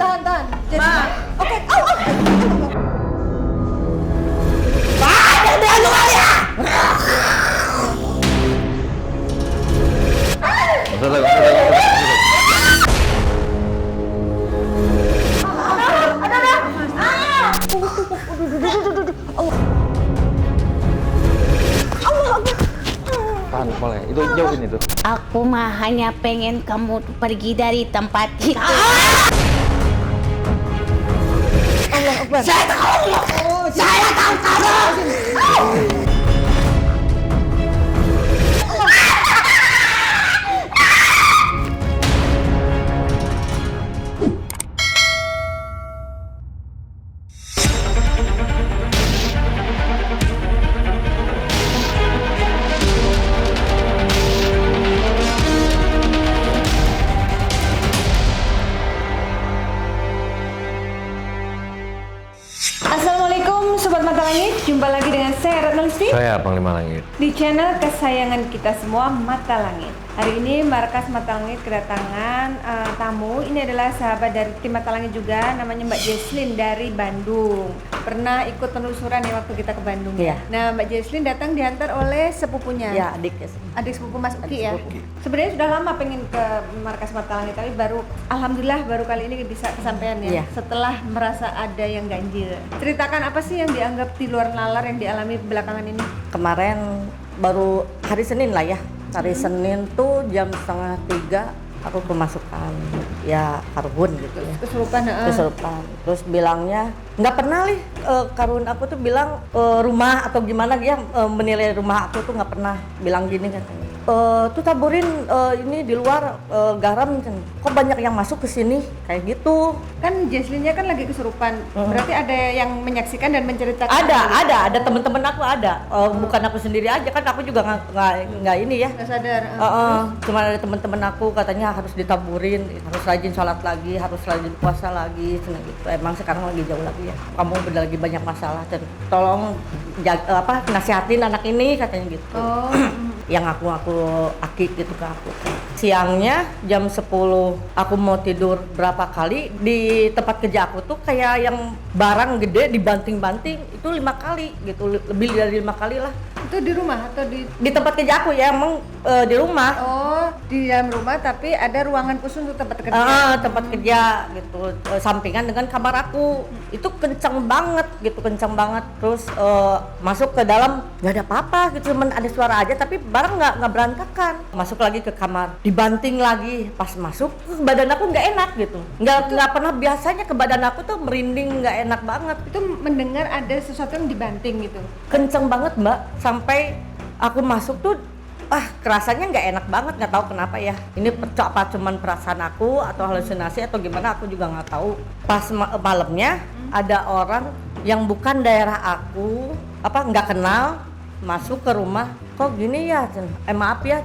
Tahan. Ma. Oke. Au. Tahan, boleh. Itu jauhin itu. Aku mah hanya pengen kamu tuh pergi dari tempat itu. Allah Akbar. Saya tahu kamu. Assalamualaikum Sobat Mata Langit, jumpa lagi dengan saya Retno Listi Saya Panglima Langit. di channel kesayangan kita semua, Mata Langit. Hari ini Markas Mata Langit kedatangan tamu. Ini adalah sahabat dari tim Mata Langit juga, namanya Mbak Jesslyn dari Bandung. Pernah ikut penelusuran ya waktu kita ke Bandung. Iya. Nah, Mbak Jesslyn datang diantar oleh sepupunya. Ya, adik ya. Adik sepupu Mas Uki Adik ya. sepupu. Sebenarnya sudah lama pengen ke Markas Mata Langit, tapi alhamdulillah baru kali ini bisa kesampaian ya. Iya. Setelah merasa ada yang ganjil. Ceritakan apa sih yang dianggap di luar nalar yang dialami belakangan ini? Kemarin baru hari Senin lah ya. Hari Senin tuh jam 2:30 aku kemasukan ya karbon gitu ya. Kesurupan. Kesurupan. Terus bilangnya nggak pernah nih karun aku tuh bilang rumah atau gimana dia menilai rumah aku tuh nggak pernah bilang gini katanya. Tuh taburin ini di luar garam kan. Kok banyak yang masuk ke sini kayak gitu. Kan Jesslyn-nya kan lagi kesurupan. Berarti ada yang menyaksikan dan menceritakan. Ada teman-teman aku ada. Bukan aku sendiri aja kan aku juga nggak ini ya. Nggak sadar. Cuma ada teman-teman aku katanya harus ditaburin, harus rajin sholat lagi, harus rajin puasa lagi, cina gitu. Emang sekarang lagi jauh lagi ya. Kamu udah lagi banyak masalah dan tolong nasihatin anak ini katanya gitu. Oh. Yang aku akik gitu ke aku. Siangnya jam 10 aku mau tidur berapa kali di tempat kerja aku tuh kayak yang barang gede dibanting-banting itu 5 kali gitu, lebih dari 5 kali lah. Itu di rumah atau di Tempat kerja aku ya emang di rumah. Oh, di dalam rumah tapi ada ruangan khusus untuk tempat kerja. Tempat kerja gitu, sampingan dengan kamar aku. Itu kencang banget gitu, kencang banget. Terus masuk ke dalam nggak ada apa-apa gitu, cuman ada suara aja tapi barang nggak berantakan. Masuk lagi ke kamar, dibanting lagi. Pas masuk badan aku nggak enak gitu, nggak pernah. Biasanya ke badan aku tuh merinding, nggak enak banget. Itu mendengar ada sesuatu yang dibanting gitu. Kenceng banget mbak, sampai aku masuk tuh kerasanya nggak enak banget, nggak tahu kenapa ya. Ini apa cuman perasaan aku atau halusinasi atau gimana aku juga nggak tahu. Pas malamnya ada orang yang bukan daerah aku, nggak kenal, masuk ke rumah. Kok gini ya, maaf ya,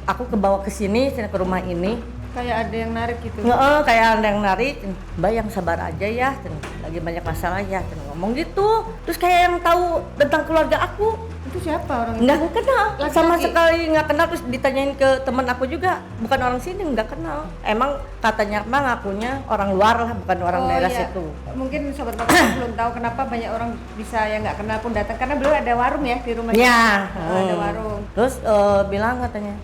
aku kebawa ke sini, ke rumah ini. Kayak ada yang narik gitu. Kayak ada yang narik. Mbak yang sabar aja ya, lagi banyak masalah ya, ngomong gitu. Terus kayak yang tahu tentang keluarga aku. Itu siapa orang itu? Nggak kenal, Laki-laki? sama sekali nggak kenal. Terus ditanyain ke teman aku juga, bukan orang sini, nggak kenal. Emang katanya mah ngakunya orang luar lah, bukan orang daerah iya. situ. Mungkin sobat bapak belum tahu kenapa banyak orang bisa yang nggak kenal pun datang, karena beliau ada warung ya di rumahnya. Ya, Ada warung. Terus bilang katanya,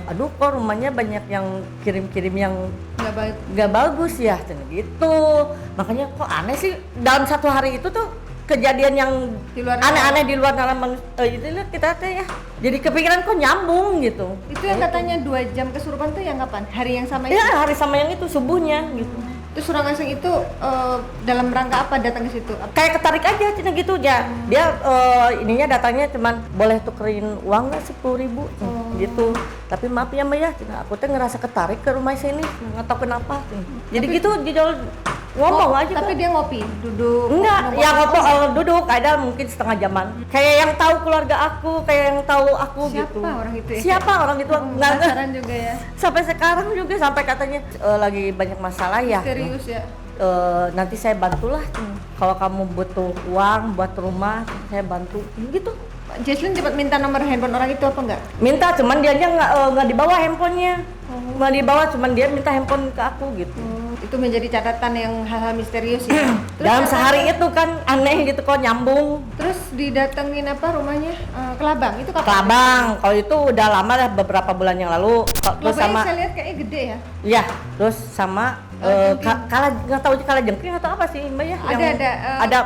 aduh kok rumahnya banyak yang kirim-kirim yang Nggak baik. nggak bagus ya, gitu. Makanya kok aneh sih dalam satu hari itu tuh kejadian yang Di luar aneh-aneh di luar dalam itu kita teh ya. Jadi kepikiran kok nyambung gitu. Itu yang katanya 2 jam kesurupan tuh yang kapan? Hari yang sama itu? Ya hari sama yang itu subuhnya gitu. Terus orang asing itu dalam rangka apa datang ke situ? Kayak ketarik aja cina gitu ya. Dia ininya datangnya cuman boleh tukerin uang nggak 10.000 gitu. Tapi maaf ya Mbak ya, cina aku tuh ngerasa ketarik ke rumah sini, nggak tahu kenapa. Jadi gitu ngomong aja. Tapi dia ngopi, duduk. Enggak, yang duduk ada mungkin setengah jaman. Kayak yang tahu keluarga aku, kayak yang tahu aku Siapa gitu. orang itu ya? Siapa orang itu? Nggak Penasaran juga ya. sampai sekarang juga sampai katanya lagi banyak masalah ya. Serius ya. Nanti saya bantulah. Kalau kamu butuh uang buat rumah, saya bantu. Gitu. Jesslyn cepat minta nomor handphone orang itu apa enggak? Minta, cuman dia aja nggak dibawa handphonenya. Nggak dibawa, cuman dia minta handphone ke aku gitu. itu menjadi catatan yang hal-hal misterius ya. Terus Dalam apa- sehari itu kan aneh gitu kok nyambung. Terus didatengin apa rumahnya? Kelabang itu kapan? Kelabang, kalau itu udah lama lah beberapa bulan yang lalu. Terus Kelabangnya sama saya lihat kayaknya gede ya. ya, terus sama kala nggak tahu kala jengking atau apa sih Mbak ya? Ada,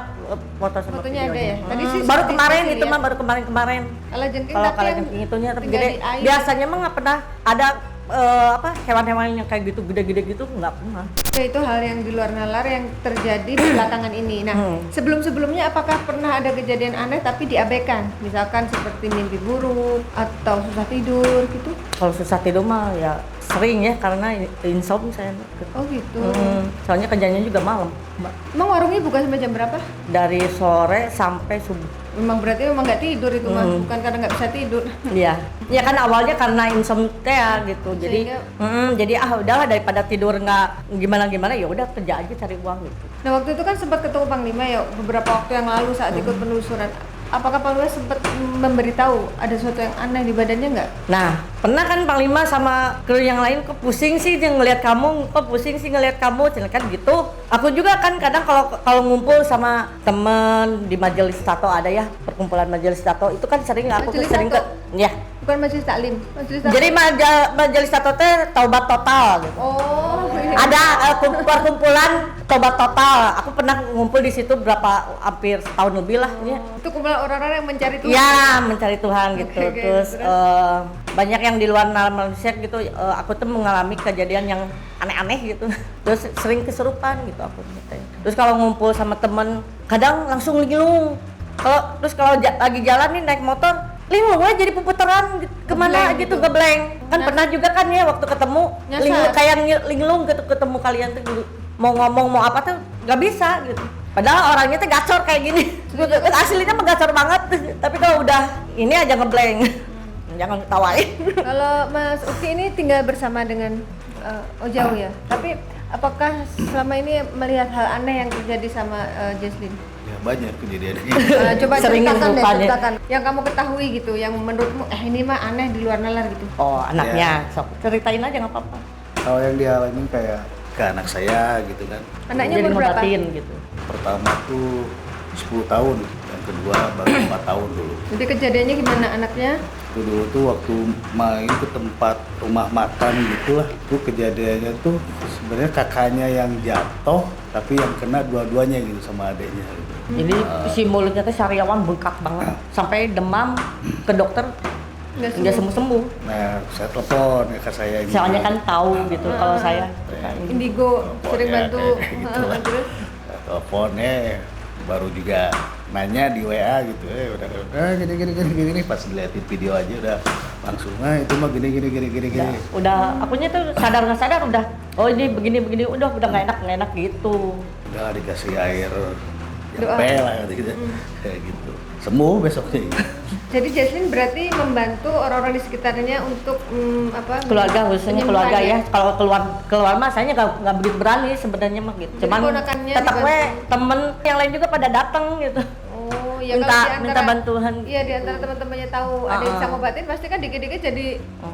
foto sama fotonya ada videonya. ya? Tadi sih baru seperti kemarin itu itu ya. mah baru kemarin. Kalau jengking Kalau tapi kala yang jengking itunya tapi tinggal gede. di air. Biasanya mah nggak pernah ada apa hewan-hewan yang kayak gitu gede-gede gitu nggak pernah. Ya, itu hal yang di luar nalar yang terjadi di belakangan ini. Nah, sebelum-sebelumnya apakah pernah ada kejadian aneh tapi diabaikan? Misalkan seperti mimpi buruk atau susah tidur gitu? Kalau susah tidur mah ya sering ya karena insomnia saya. Oh gitu. Soalnya kerjanya juga malam, Mbak. Emang warungnya buka sampai jam berapa? Dari sore sampai subuh. Memang berarti memang nggak tidur itu mah, bukan karena nggak bisa tidur. Iya, ya kan awalnya karena insomnia gitu. Jadi, jadi udahlah daripada tidur nggak gimana ya udah kerja aja cari uang gitu. Nah waktu itu kan sempat ketemu Panglima ya beberapa waktu yang lalu saat ikut penelusuran. Apakah Panglima sempat memberitahu ada sesuatu yang aneh di badannya nggak? Nah, pernah kan Panglima sama kru yang lain kok pusing sih dia ngelihat kamu, kok pusing sih ngelihat kamu, kan gitu. Aku juga kan kadang kalau ngumpul sama temen di majelis tato ada ya perkumpulan majelis tato itu kan sering aku tuh Majelis sering ke tato? ya. Bukan majelis taklim, majelis taklim. Jadi majelis tato teh taubat total gitu. Oh, Ada perkumpulan tobat total. Aku pernah ngumpul di situ hampir setahun lebih lah ya. itu kumpulan orang-orang yang mencari Tuhan. Ya, mencari Tuhan gitu. Oke, Terus terus? banyak yang di luar nalar manusia gitu. Aku tuh mengalami kejadian yang aneh-aneh gitu. Terus sering kesurupan gitu aku. Terus kalau ngumpul sama temen, kadang langsung linglung. Kalau lagi jalan nih naik motor, linglung aja jadi puputaran kemana Ngebleng gitu, gitu. ngebleng. Kan pernah juga kan ya waktu ketemu, Nyasar. linglung kayak linglung gitu ketemu kalian tuh mau ngomong mau apa tuh nggak bisa gitu. Padahal orangnya tuh gacor kayak gini. Aslinya mah gacor banget. Tapi kalau udah ini aja ngebleng. Jangan ketawain. Kalau Mas Uki ini tinggal bersama dengan jauh ya. Tapi apakah selama ini melihat hal aneh yang terjadi sama Jesslyn? Ya banyak kejadiannya. Coba Sering ceritakan deh, lupa deh. ceritakan yang kamu ketahui gitu, yang menurutmu ini mah aneh di luar nalar gitu. Oh, anaknya. Sok ceritain aja nggak apa-apa. Kalau yang dialami kayak ke anak saya gitu kan. Anaknya Jadi umur berapa? ngobatin gitu. Pertama tuh 10 tahun, yang kedua baru 4 tahun dulu. Jadi kejadiannya gimana anaknya? Itu dulu tuh waktu main ke tempat rumah makan gitulah. Itu kejadiannya tuh sebenarnya kakaknya yang jatuh, tapi yang kena dua-duanya gitu sama adiknya. Gitu. Jadi si mulutnya tuh sariawan bengkak banget. Sampai demam ke dokter nggak sembuh-sembuh. Nah, saya telepon kakak saya ini. Soalnya kan tahu gitu kalau saya. Indigo sering Teleponnya bantu. kayak gitu lah. Terus Teleponnya baru juga nanya di WA gitu, udah gini pas dilihatin video aja udah langsung itu mah gini. Udah akunya tuh sadar nggak sadar udah oh ini begini udah nggak enak gitu. Udah dikasih air Doa. jampe lah gitu, kayak gitu. Sembuh besoknya. jadi Jesslyn berarti membantu orang-orang di sekitarnya untuk Keluarga khususnya penyembuhan keluarga ya. Kalau keluar mah saya nggak begitu berani sebenarnya mah gitu. Jadi Cuman ponakannya tetap dibantu. temen yang lain juga pada datang gitu. Oh, ya Minta- kalau di antara, minta bantuan. Iya, di antara teman-temannya tahu ada yang bisa ngobatin, pasti kan dikit-dikit jadi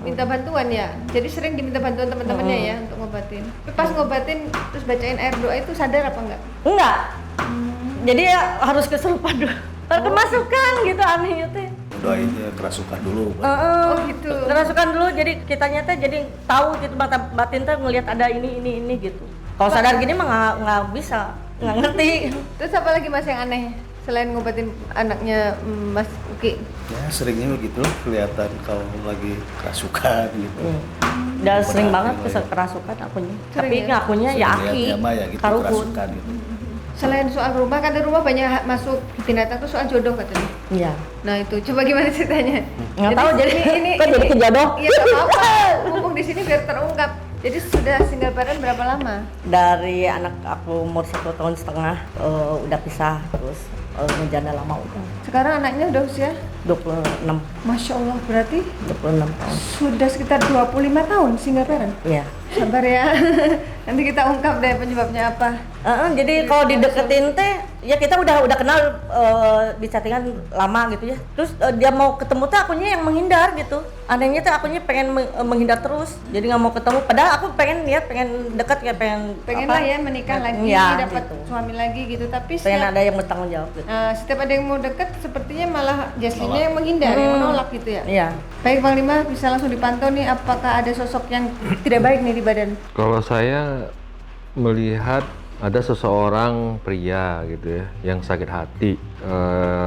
minta bantuan ya. Jadi sering diminta bantuan teman-temannya ya untuk ngobatin. Tapi pas ngobatin terus bacain air doa itu sadar apa enggak? Enggak. Jadi ya harus kesurupan dulu. Kemasukan gitu anehnya teh. Doainnya kerasukan dulu. Oh, gitu. Kerasukan dulu jadi kitanya teh jadi tahu gitu mata batin teh ngelihat ada ini gitu. Kalau sadar gini mah nggak bisa, nggak ngerti. Terus apa lagi Mas yang aneh selain ngobatin anaknya Mas Uki? Ya seringnya begitu kelihatan kalau lagi kerasukan gitu. Udah sering banget Lain. kerasukan akunya. Sering Tapi ya? ngakunya ya Sering aki. lihatnya mah ya gitu Karukun. kerasukan gitu. Selain soal rumah, kan di rumah banyak masuk binatang tuh soal jodoh katanya. Iya. Nah itu, coba gimana ceritanya? Nggak tahu jadi ini kok jadi kejodoh. Iya nggak apa-apa, mumpung di sini biar terungkap. Jadi sudah single parent berapa lama? Dari anak aku umur 1,5 tahun udah pisah terus ngejanda lama udah Sekarang anaknya udah usia? 26 Masya Allah, berarti 26 tahun. sudah sekitar 25 tahun single parent? Iya. Sabar ya. Nanti kita ungkap deh penyebabnya apa. Jadi kalau dideketin teh, ya kita udah kenal di chattingan lama gitu ya. Terus dia mau ketemu tuh akunya yang menghindar gitu. Anehnya tuh akunya pengen menghindar terus. Jadi nggak mau ketemu. Padahal aku pengen deket ya Pengen lah ya menikah lagi, ya, dapat gitu. suami lagi gitu. Tapi Pengen setiap, ada yang bertanggung jawab gitu. setiap ada yang mau deket, sepertinya malah Jesslyn yang menghindar, yang menolak gitu ya. Iya. Baik Panglima, bisa langsung dipantau nih apakah ada sosok yang tidak baik nih di badan. Kalau saya melihat ada seseorang pria gitu ya yang sakit hati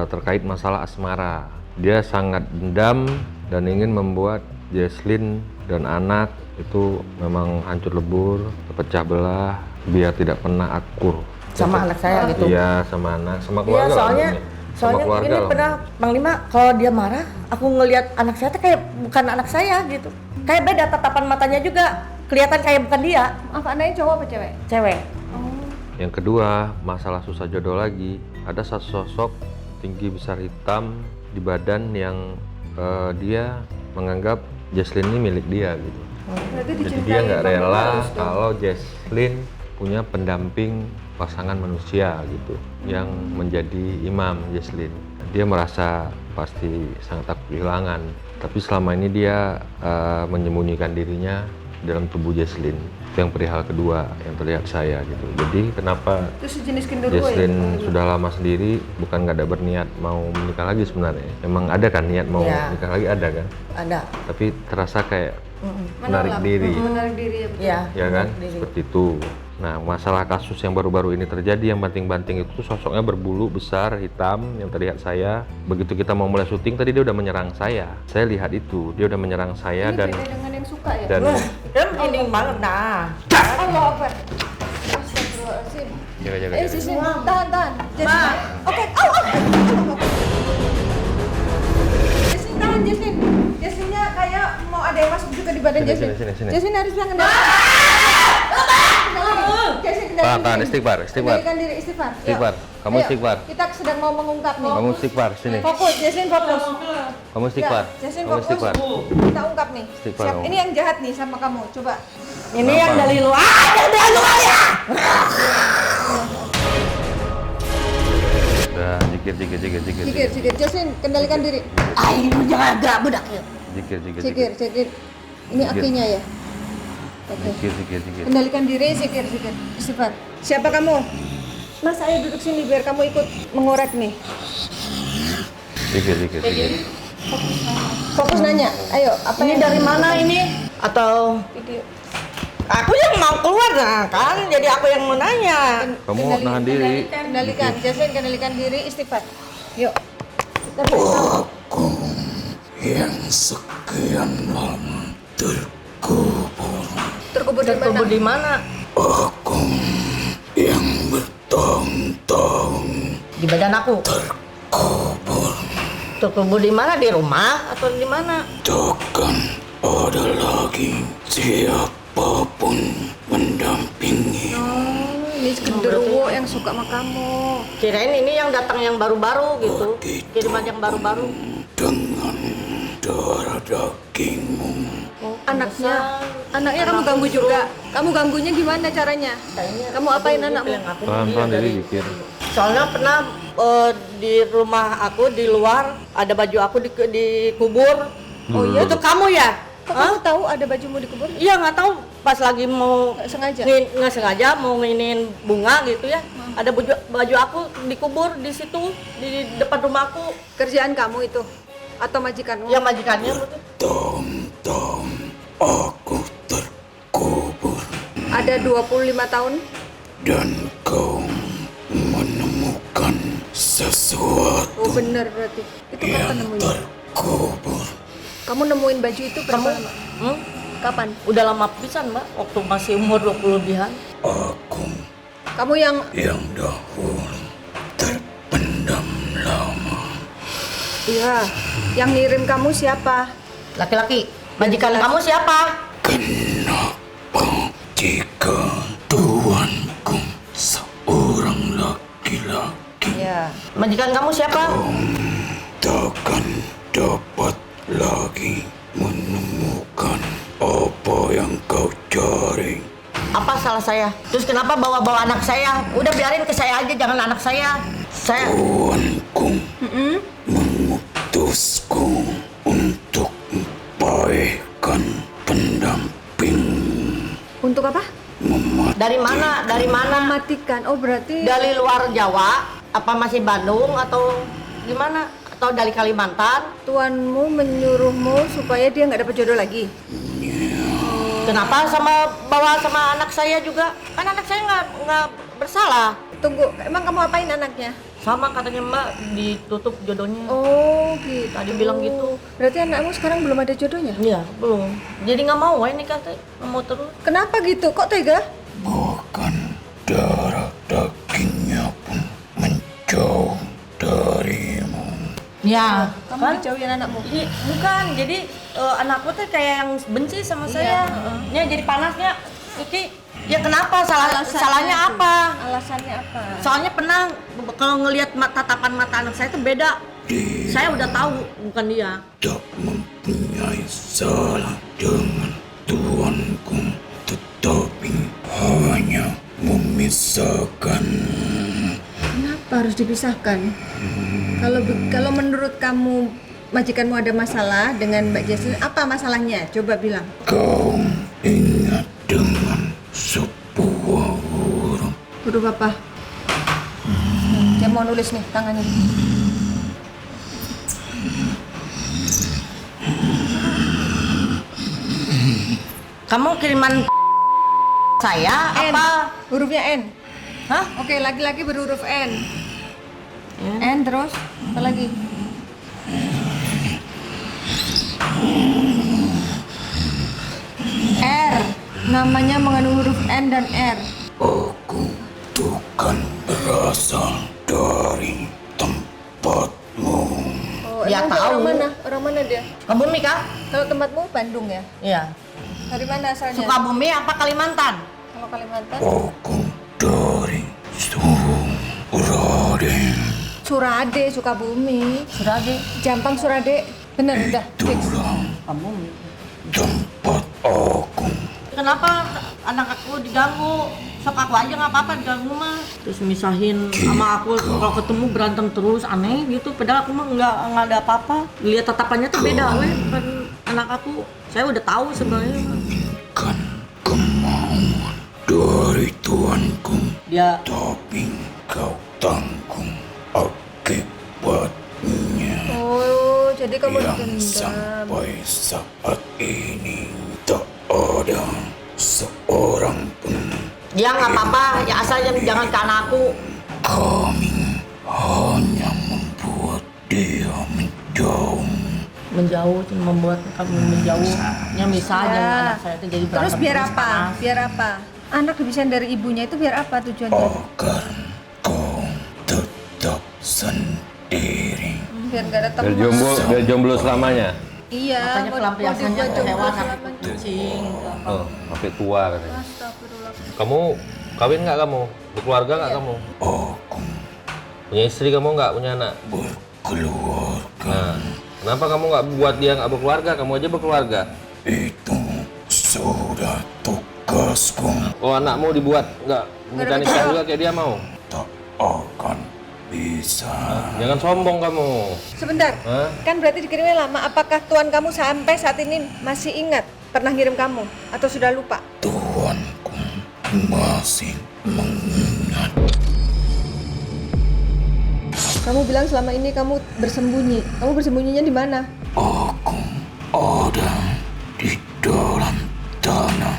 terkait masalah asmara. Dia sangat dendam dan ingin membuat Jesslyn dan anak itu memang hancur lebur, terpecah belah, biar tidak pernah akur. Sama anak saya gitu. Iya, sama anak, sama Iya, keluarga. soalnya Sama keluarga ini lah. pernah Panglima kalau dia marah, aku ngelihat anak saya tuh kayak bukan anak saya gitu. Kayak beda tatapan matanya juga, kelihatan kayak bukan dia, Apa anaknya cowok apa cewek? cewek. Yang kedua, masalah susah jodoh lagi. Ada satu sosok tinggi besar hitam di badan yang dia menganggap Jesslyn ini milik dia gitu. Berarti Jadi dicintai dia nggak Panglima rela harus dong. kalau Jesslyn punya pendamping pasangan manusia gitu yang menjadi imam Jesslyn. Dia merasa pasti sangat takut kehilangan. Tapi selama ini dia menyembunyikan dirinya dalam tubuh Jesslyn. Itu yang perihal kedua yang terlihat saya gitu. Jadi kenapa Itu sejenis genderuwo ya? Jesslyn sudah lama sendiri, bukan nggak ada berniat mau menikah lagi sebenarnya. Emang ada kan niat mau Iya. nikah lagi, ada kan? Ada. Tapi terasa kayak menarik diri, Menarik diri ya betul. Iya. ya kan? Diri. Seperti itu. Nah, masalah kasus yang baru-baru ini terjadi yang banting-banting itu sosoknya berbulu besar, hitam, yang terlihat saya. Begitu kita mau mulai syuting tadi dia udah menyerang saya. Saya lihat itu, dia udah menyerang saya Ini dan beda dengan yang suka ya? Kan ini banget nah. Allah Akbar. Astagfirullahaladzim. jaga-jaga. Jesslyn, tahan. Jesslyn. Oke, Jesslyn, tahan Jesslyn. Jesslynnya kayak mau ada yang masuk juga di badan Sini, Jesslyn. sini. Jesslyn harus bisa kendalikan. Jesslyn Tahan, istighfar. Kendalikan diri, istighfar. Yuk. Istighfar. Kamu Ayo, istighfar. Kita sedang mau mengungkap nih. Kamu istighfar, sini. Fokus, Jesslyn fokus. Kamu istighfar. Ya, Jesslyn Kamu fokus. istighfar. Kita ungkap nih. Istighfar Siap. kamu. Ini yang jahat nih sama kamu. Coba. Ini yang dari luar. Yang dari luar ya. Udah, jikir. Cikir. Jesslyn, kendalikan diri. Ayo jaga budak. Jikir. Cikir. Ini akinya ya. Oke. Jikir. Kendalikan diri, sikir. Istighfar. Siapa kamu? Mas, ayo duduk sini biar kamu ikut mengorek nih. Jikir. Fokus nanya. Ayo, apa Ini yang dari mana ini? Atau video? aku yang mau keluar nah, kan? Jadi aku yang mau nanya. Kamu nahan diri. Kendalikan. Jesslyn, kendalikan diri, istighfar. Yuk. Kita bersama. Yang sekian lama Terkubur di mana? Terkubur di mana? aku yang bertahun-tahun Di badan aku. Terkubur di mana? Di rumah atau di mana? takkan ada lagi siapapun mendampingi. Ini genderuwo yang suka sama kamu. Kirain ini yang datang yang baru-baru gitu. Kiriman yang baru-baru. Dengan darah dagingmu. Anaknya kamu ganggu juga. Kamu ganggunya gimana caranya? Kamu apain anakmu? Pelan-pelan diri jikir. Soalnya pernah di rumah aku di luar ada baju aku dikubur. Oh iya? Itu kamu ya? Kok kamu tahu ada bajumu dikubur? Iya nggak tahu pas lagi mau Nggak sengaja? nggak sengaja mau nginin bunga gitu ya. Ada baju aku dikubur di situ di depan rumahku. Kerjaan kamu itu? Atau majikanmu? Yang majikannya Tom, aku terkubur Ada 25 tahun? dan kau menemukan sesuatu Oh bener berarti. Itu kapan nemuin? terkubur. Kamu nemuin baju itu berapa lama? Kapan? udah lama pisan mbak, waktu masih umur 20 lebihan. Aku Kamu yang yang dahulu terpendam lama. iya, yang ngirim kamu siapa? Laki-laki. Majikan kamu siapa? Kenapa jika tuanku seorang laki-laki Iya. Majikan kamu siapa? takkan dapat lagi menemukan apa yang kau cari Apa salah saya? Terus kenapa bawa-bawa anak saya? Udah biarin ke saya aja, jangan anak saya. Saya Tuanku mengutusku untuk baikkan pendamping Untuk apa? dari mana? Dari mana? Mematikan. Oh berarti Dari luar Jawa? Apa masih Bandung atau gimana? Atau dari Kalimantan? tuanmu menyuruhmu supaya dia nggak dapat jodoh lagi. Kenapa bawa sama anak saya juga? Kan anak saya nggak bersalah. Tunggu, emang kamu apain anaknya? Sama katanya Mbak, ditutup jodohnya. Oh gitu. Tadi bilang gitu. Berarti anakmu sekarang belum ada jodohnya? Iya, belum. Jadi nggak mau ini kata, nggak mau terus. Kenapa gitu? Kok tega? bahkan darah dagingnya pun menjauh darimu. Ya, Kamu kan? dijauhin anakmu? Bukan, jadi anakku tuh kayak yang benci sama saya. Ya, jadi panasnya. Iki, ya kenapa? Salahnya itu. apa? Alasannya apa? Soalnya pernah kalau ngelihat tatapan mata anak saya tuh beda. Saya udah tahu bukan dia. Tak mempunyai salah dengan tuanku, tetapi hanya memisahkan. Kenapa harus dipisahkan? Kalau menurut kamu majikanmu ada masalah dengan Mbak Jesslyn, apa masalahnya? Coba bilang. Kau ingat dengan sebuah huruf Huruf apa? Saya mau nulis nih tangannya. Kamu kiriman saya N. apa? Hurufnya N. Hah? Oke, laki-laki berhuruf N. N. N terus apa lagi? R. Namanya mengandung huruf N dan R. aku bukan berasal dari tempatmu. Oh, Ya, emang dia tahu. orang mana? Orang mana dia? Sukabumi kah? Kalau tempatmu Bandung ya? Iya. Dari mana asalnya? Sukabumi apa Kalimantan? Kalau Kalimantan? Aku dari Raden. Surade, Sukabumi. Surade. Jampang Surade. Bener, udah fix. Itulah Sukabumi. tempat aku. Kenapa anak aku diganggu? Sok aku aja nggak apa-apa diganggu mah. Terus misahin sama aku kalau ketemu berantem terus aneh gitu. Padahal aku mah nggak ada apa-apa. Lihat tatapannya tuh beda, weh. Bukan anak aku. Saya udah tahu sebenarnya. Kan kemauan dari tuanku, Dia tapi kau tanggung akibatnya. Oh, jadi kamu Yang dendam. sampai saat ini tak ada seorang pun dia nggak apa-apa. Ya asal jangan ke anakku. kami hanya membuat dia menjauh. Menjauh, cuma membuat kami menjauh. Yang bisa Ya. jangan anak saya itu jadi Terus berantem biar terus, apa? panas. Biar apa? Anak dipisahin dari ibunya itu biar apa tujuannya? Agar kau tetap sendiri. Biar gak ada teman. Biar jomblo selamanya. Iya, Makanya pelampiasannya dibuat jomblo hewan selamanya. kucing. Oh, sampai tua katanya. Astagfirullah. Kamu kawin nggak kamu? Berkeluarga nggak kamu? Aku Punya istri kamu nggak? Punya anak? berkeluarga. Nah, kenapa kamu nggak buat dia nggak berkeluarga? Kamu aja berkeluarga. Itu sudah tugasku. Oh, anakmu dibuat nggak Nggak nikah ada juga kayak dia mau? Tak akan bisa. Jangan sombong kamu. Sebentar, Hah? kan berarti dikirimnya lama. Apakah tuan kamu sampai saat ini masih ingat pernah ngirim kamu? Atau sudah lupa? Tuanku masih mengingat. Kamu bilang selama ini kamu bersembunyi. Kamu bersembunyinya di mana? Aku ada di dalam tanah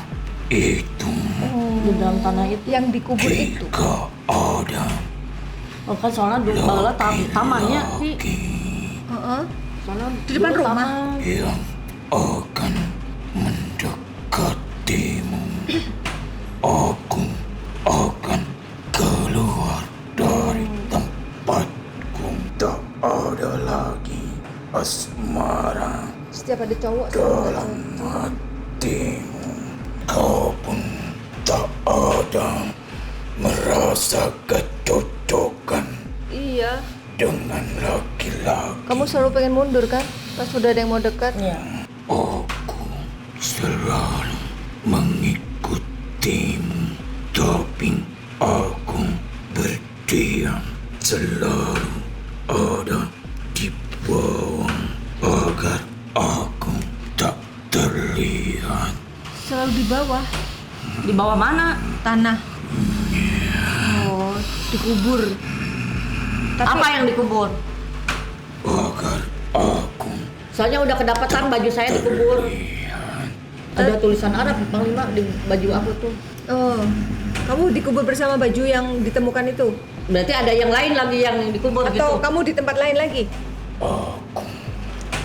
itu. Di dalam tanah itu. Yang dikubur itu. Jika ada Oh kan soalnya dulu bala tamannya sih. Heeh. Soalnya Di depan dulu rumah? taman. yang akan mendekatimu, aku akan keluar dari tempatku. Tak ada lagi asmara Setiap ada cowok selalu nggak dalam cocok. hatimu. Kau pun tak ada merasa kecocokan Iya. dengan laki-laki. Kamu selalu pengen mundur kan? Pas udah ada yang mau dekat. Iya. Aku selalu mengikutimu. aku berdiam selalu ada di bawah agar aku tak terlihat. Selalu di bawah Di bawah mana? tanah. Oh, dikubur. Tapi Apa yang dikubur? Agar aku Soalnya udah kedapatan baju saya dikubur. Ada tulisan Arab Panglima di baju aku tuh. oh, kamu dikubur bersama baju yang ditemukan itu? Berarti ada yang lain lagi yang dikubur Atau gitu. kamu di tempat lain lagi? aku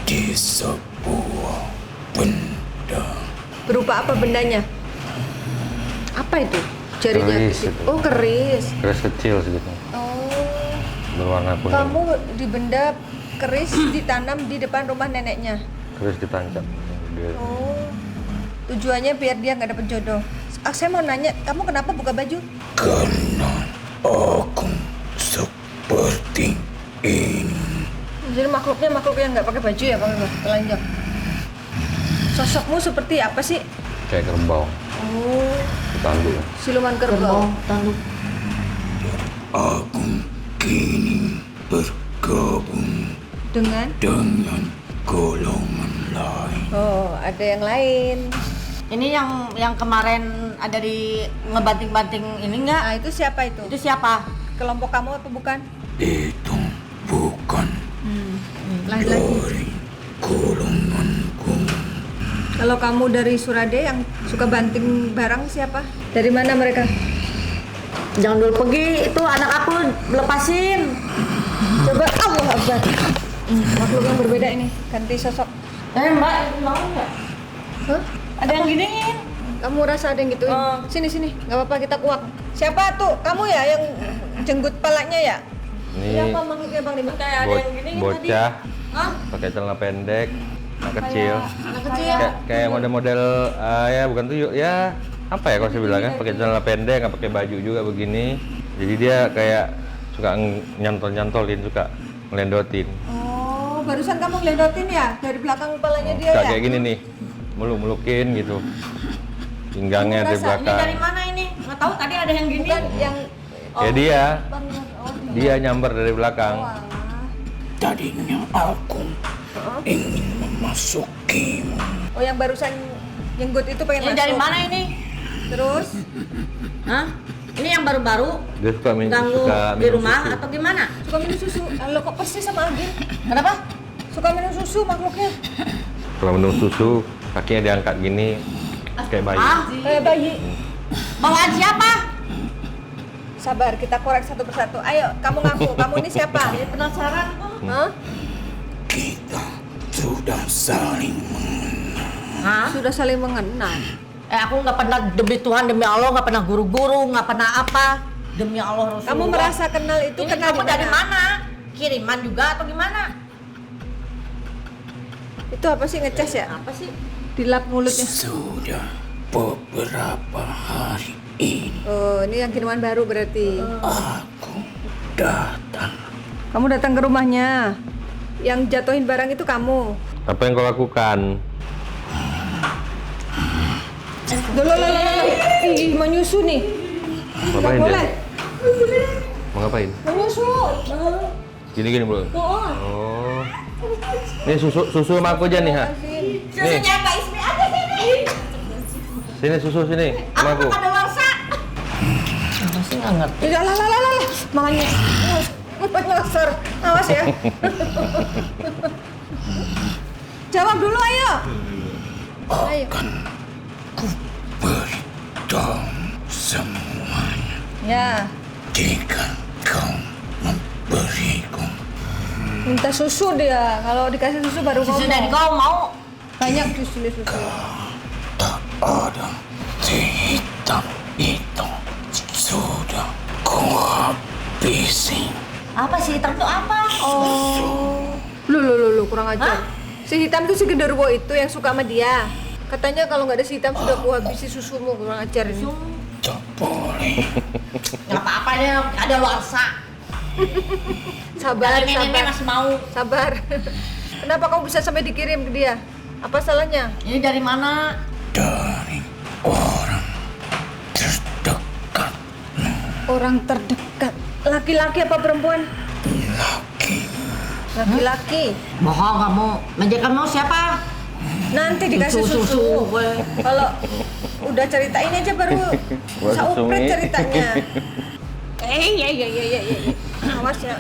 di sebuah benda Berupa apa bendanya? Apa itu? Jarinya Keris itu. Oh, keris. Keris kecil segitu, Oh, berwarna kuning. kamu di benda keris ditanam di depan rumah neneknya. Keris ditancap. Dia- Oh, tujuannya biar dia nggak dapet jodoh. Saya mau nanya, kamu kenapa buka baju? karena aku seperti ini. Jadi makhluknya makhluk yang nggak pakai baju ya, pakai telanjang. Sosokmu seperti apa sih? Kayak kerbau, Oh, tanduk. siluman kerbau. Tanduk. Aku kini bergabung Dengan? dengan golongan lain. Oh, ada yang lain. Ini yang kemarin ada di ngebanting-banting ini enggak? Nah, itu siapa itu? Itu siapa? Kelompok kamu atau bukan? Itu bukan Lain lagi. dari golonganku. Kalau kamu dari Surade yang suka banting barang siapa? Dari mana mereka? Jangan dulu pergi, itu anak aku lepasin. Coba Allah Akbar. Makhluk yang berbeda ini, ganti sosok. Mbak, mau nggak? Hah? Ada yang giniin? Kamu rasa ada yang gituin? Sini sini, nggak apa-apa kita kuak. Siapa tuh? Kamu ya yang jenggut palanya ya? Ini Siapa makhluknya Bang Dimas? Kayak ada yang giniin tadi. bocah Hah? pakai celana pendek, anak kecil. Anak kecil. Kayak model-model ya bukan tuh ya apa ya kalau saya bilang kan, pakai celana pendek, nggak pakai baju juga begini. Jadi dia kayak suka nyantol-nyantolin, suka ngelendotin. Oh, barusan kamu ngeliatin ya dari belakang kepalanya dia Suka ya? kayak gini nih, muluk-mulukin gitu. Pinggangnya Kamu dari rasa Ini belakang. dari mana ini? Nggak tahu tadi ada yang gini. Bukan yang Ya dia, Bang Dimas. Oh, dia nyamber dari belakang. alah. Tadinya aku ingin memasukimu. Oh, yang barusan jenggut itu pengen Ini masuk. dari mana ini? Terus? Hah? Ini yang baru-baru Dia suka ganggu di minum rumah susu. atau gimana? Suka minum susu. Lo kok persis sama Agil? Kenapa? Suka minum susu makhluknya. Kalau minum susu, kakinya diangkat gini, kayak bayi. Ah, Kayak bayi. bawaan siapa? Sabar, kita korek satu persatu. Ayo, kamu ngaku. Kamu ini siapa? Penasaran kok. Hah? Kita sudah saling Hah? Sudah saling mengenal. Aku nggak pernah, demi Tuhan, demi Allah, nggak pernah guru-guru, nggak pernah apa. Demi Allah Rasulullah. Kamu merasa kenal itu Ini kenal kamu dari mana? Kiriman juga atau gimana? Itu apa sih ngecas ya? Apa sih? Dilap mulutnya. sudah beberapa hari ini Oh, ini yang kiriman baru berarti. aku datang. Kamu datang ke rumahnya. Yang jatuhin barang itu kamu. Apa yang kau lakukan? Loh. Ih, mau nyusu nih. Ngapain dia? boleh. Mau ngapain? Mau nyusu. Gini belum? Oh. Ini susu sama aku aja nih, ha. Susunya Mbak Ismi ada sini. Sini susu sini sama aku. Ada warsa. Apa sih nggak ngerti? Tidak lah. Makanya. Nyasar. Awas ya. Jawab dulu ayo. Ayo. Beritahu semuanya Ya, jika kau memberiku minta susu dia. Kalau dikasih susu baru Susu ngomong. dari kau mau? Banyak susu. tak ada si hitam itu sudah kau habisi. Apa sih hitam itu apa? Oh. Lu kurang ajar. Si hitam tuh si genderuwo itu yang suka sama dia. Katanya kalau nggak ada si hitam sudah kuhabisi susumu, kurang ajar ini. Tak boleh. Nggak apa-apa deh, ada warsa. Sabar, Nenek-nenek sabar. masih mau. Sabar. Kenapa kamu bisa sampai dikirim ke dia? Apa salahnya? Ini dari mana? Dari orang terdekat. Orang terdekat. Laki-laki apa perempuan? Laki. Laki-laki. Bohong kamu. Majikan mau siapa? Nanti dikasih susu. Kalau udah ceritain aja baru saupret ceritanya. Iya. Awas ya.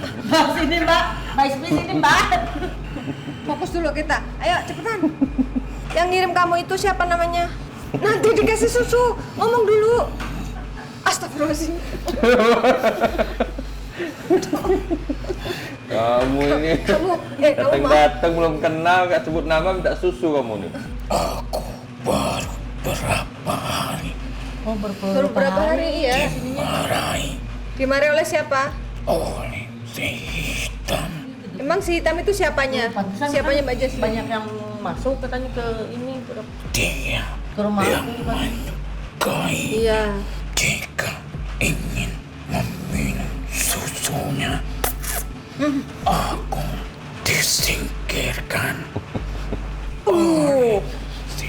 Sini Mbak. Mbak Ismi sini Mbak. Fokus dulu kita. Ayo cepetan. Yang ngirim kamu itu siapa namanya? Nanti dikasih susu. Ngomong dulu. Astagfirullahaladzim. Kamu ini Kamu mau? datang belum kenal, gak sebut nama, minta susu kamu nih. Aku baru berapa hari Oh, Baru berapa hari ya? dimarahi Dimarahi oleh siapa? oleh si hitam. Emang si hitam itu siapanya? Pantesan Siapanya kan Mbak Jas? banyak yang masuk katanya ke ini Dia ke rumah yang aku kan. menyukai. Iya. Jika ingin meminum susunya, aku disingkirkan.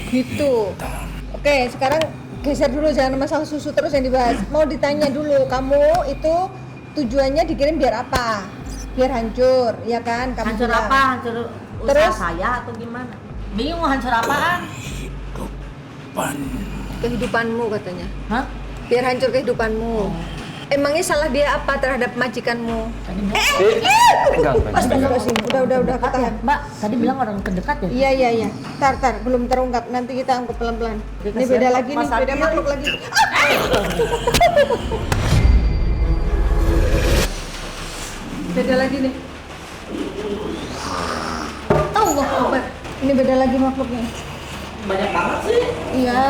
Gitu. Oke, sekarang geser dulu, jangan masalah susu terus yang dibahas. Mau ditanya dulu, kamu itu tujuannya dikirim biar apa? Biar hancur, ya kan? Kamu Hancur bilang. apa? Hancur usaha Terus? saya atau gimana? Bingung hancur apaan? Pan Kehidupanmu katanya. Hah? Biar hancur kehidupanmu. Emangnya salah dia apa terhadap majikanmu? Astagfirullahaladzim. Udah ketahan. Mbak, tadi bilang orang terdekat ya? Iya. Tar, belum terungkap. Nanti kita angkat pelan-pelan. Ini Kasihan beda Mas lagi nih, beda Adil. makhluk lagi. Beda lagi nih. Allah Akbar. Ini beda lagi makhluknya. Banyak banget sih. Iya.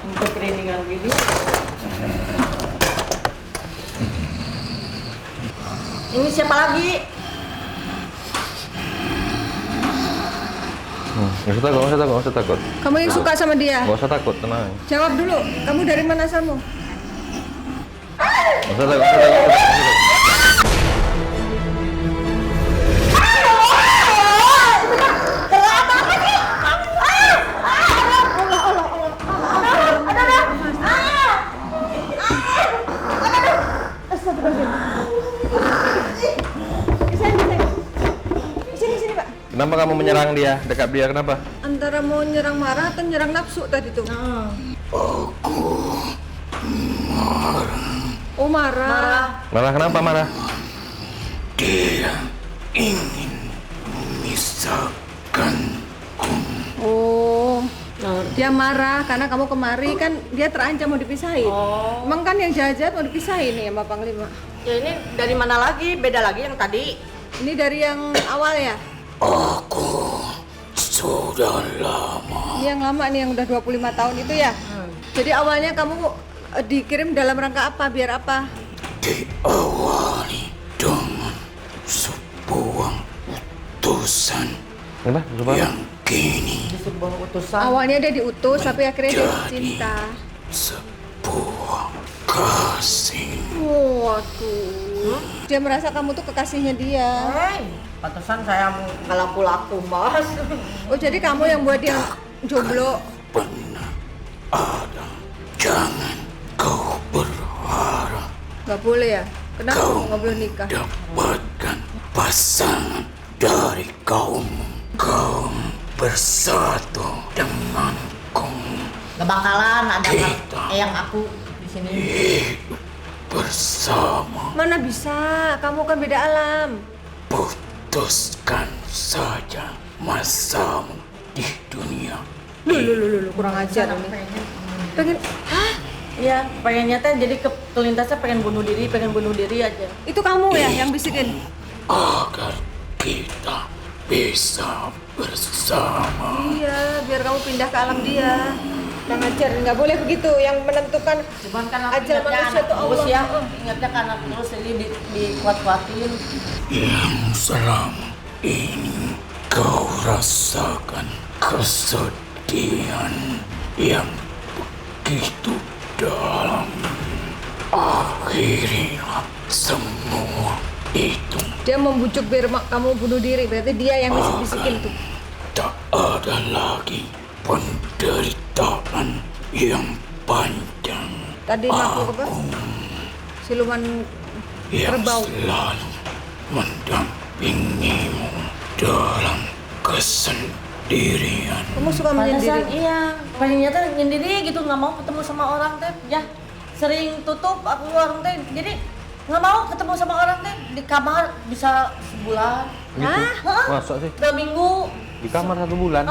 Untuk trainingan gini. Ini siapa lagi? Gak usah takut. Kamu yang suka sama dia? Gak usah takut, tenang. Jawab dulu. Kamu dari mana asalmu? Gak usah takut. Sini, Pak. Kenapa kamu menyerang dia? Dekat dia, kenapa? Antara mau nyerang marah atau nyerang nafsu tadi tuh? Oh, marah. Marah kenapa marah? dia ingin memisahkan. Oh, dia marah karena kamu kemari kan dia terancam mau dipisahin. Oh. Emang kan yang jahat-jahat mau dipisahin nih sama Panglima. Ya ini dari mana lagi? Beda lagi yang tadi. Ini dari yang awal ya? Aku sudah lama Ini yang lama nih yang udah 25 tahun itu ya? Jadi awalnya kamu dikirim dalam rangka apa? Biar apa? diawali dengan sebuah utusan Kenapa? Coba. yang kini Di sebuah utusan. Awalnya dia diutus tapi akhirnya dia Jadi. cinta. sebuah kasih. Waduh. Dia merasa kamu tuh kekasihnya dia. Pantesan saya nggak laku-laku, Mas. Oh, jadi kamu yang buat dia jomblo. Pernah ada. Jangan kau berharap Gak boleh ya? Kenapa kau kamu nggak boleh nikah? dapatkan pasangan dari kaummu. Kau bersatu denganku. Gak bakalan ada Kita. yang aku di sini. Hidup bersama. Mana bisa? Kamu kan beda alam. Putuskan saja masamu di dunia. Lu kurang ajar ini. Pengen, hah? Iya, pengennya teh jadi kelintasnya pengen bunuh diri aja. Itu kamu ya yang bisikin? Agar kita bisa bersama. Iya, biar kamu pindah ke alam dia. Kurang ajar, nggak boleh begitu. Yang menentukan Cuman kan aku ajal ingatnya manusia anak tuh terus Allah. ya. Ingatnya kan anak terus jadi dikuat-kuatin. Yang selama ini kau rasakan kesedihan yang begitu dalam. Akhirnya semua itu Dia membujuk biar kamu bunuh diri. Berarti dia yang bisik-bisikin tuh. tak ada lagi penderitaan yang panjang. Tadi makhluk apa? siluman yang kerbau. selalu mendampingimu dalam kesendirian. Kamu suka Pantesan menyendiri? iya, palingnya tuh nyendiri gitu, nggak mau ketemu sama orang teh. Ya sering tutup aku warung teh, jadi nggak mau ketemu sama orang teh. Di kamar bisa sebulan, Gitu. Hah? Masa sih? 2 minggu, Di kamar 1 bulan?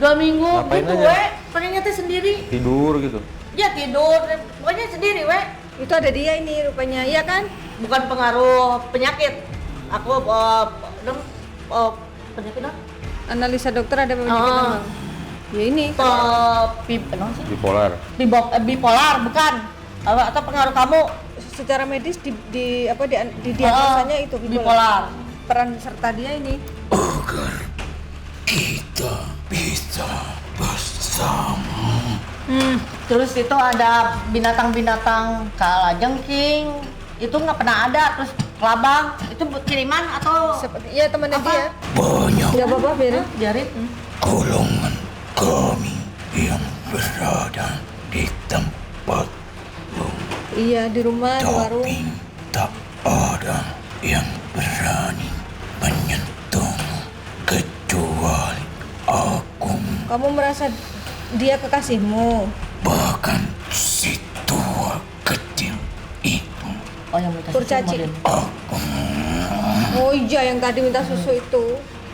2 minggu Ngapain gitu aja? palingnya teh sendiri. Tidur gitu? Ya tidur, pokoknya sendiri Itu ada dia ini rupanya, iya kan? bukan pengaruh penyakit. Aku penyakit apa? Analisa dokter ada penyakit Ah. memang. Ya ini. Bipolar? Bipolar bukan. Atau pengaruh kamu Secara medis di diagnosanya itu bipolar. Peran serta dia ini. Agar kita bisa bersama. Terus itu ada binatang-binatang kalajengking, itu nggak pernah ada. Terus kelabang, itu kiriman atau Seperti iya temannya Apa? dia. Banyak Enggak apa-apa, biarin. jarit? golongan kami yang berada di tempat Iya, di rumah, di warung. tapi tak ada yang berani menyentuhmu kecuali aku. Kamu merasa dia kekasihmu. Bahkan si tua kecil itu Oh yang minta Kurcaci. susu, Modin. aku Oh iya, yang tadi minta susu itu.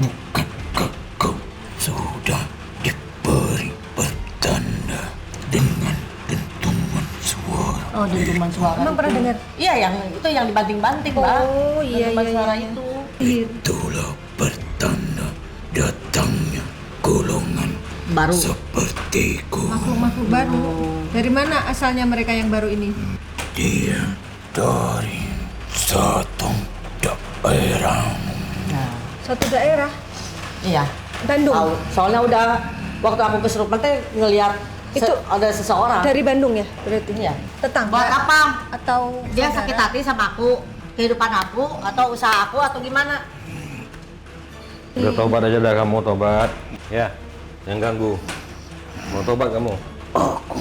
bukankah kau sudah diberi pertanda dengan dentuman suara? Oh dentuman suara. Emang itu. pernah dengar? Iya yang itu yang dibanting-banting, Mbak. Oh, iya, Dentuman iya, suara iya. itu. Itulah pertanda datangnya golongan Baru. sepertiku. Makhluk baru. Dari mana asalnya mereka yang baru ini? Dia dari satu daerahmu. Nah, Satu daerah, iya. Bandung. Tahu. Soalnya udah waktu aku kesurupan teh ngelihat Itu ada seseorang. Dari Bandung ya, berarti. Iya. Tetangga. Buat apa? Atau Dia saudara? sakit hati sama aku, kehidupan aku atau usaha aku atau gimana? Udah tobat aja dah kamu, tobat. Ya, yang ganggu. Mau tobat kamu? Aku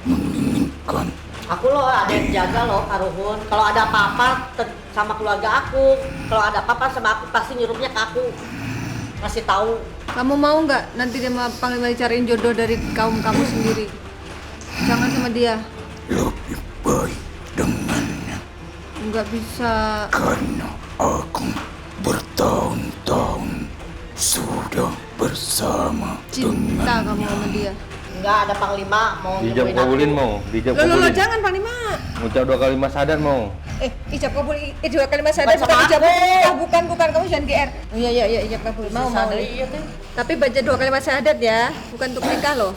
menginginkan Aku loh ada yang jaga loh Karuhun. Kalau ada apa-apa sama keluarga aku, kalau ada apa-apa sama aku pasti nyurupnya ke aku. Kasih tahu. Kamu mau nggak nanti dia mau panggil cariin jodoh dari kaum kamu sendiri? Jangan sama dia. lebih baik dengannya Nggak bisa. karena aku bertahun-tahun sudah bersama Cinta dengannya. kamu sama dia. Enggak ada panglima mau Dijab nyembuhin kabulin aku. mau? Dijab Loh, kabulin? jangan Pak Lima. Ngucap 2 kalimat syahadat mau? Ijab kabul, 2 kalimat syahadat Bukan bukan sama ijab aku. kabul. Bukan, kamu jangan GR. Iya, ijab kabul. Mau. Sadari, iya, teh. Tapi baca 2 kalimat syahadat ya, bukan untuk nikah loh.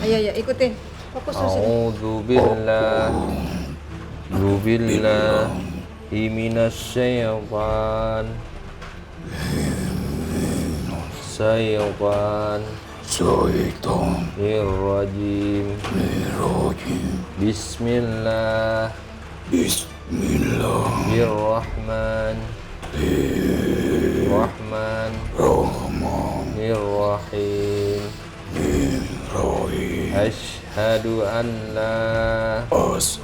Ayo, ikutin. Fokus terus ini. A'udzu billahi minasyaitan. Syaitan Syaitan Irrajim. Rajim. Bismillah. Bismillahirrahmanirrahim. Rahman. Rahim. Asyhadu an la Ashhadu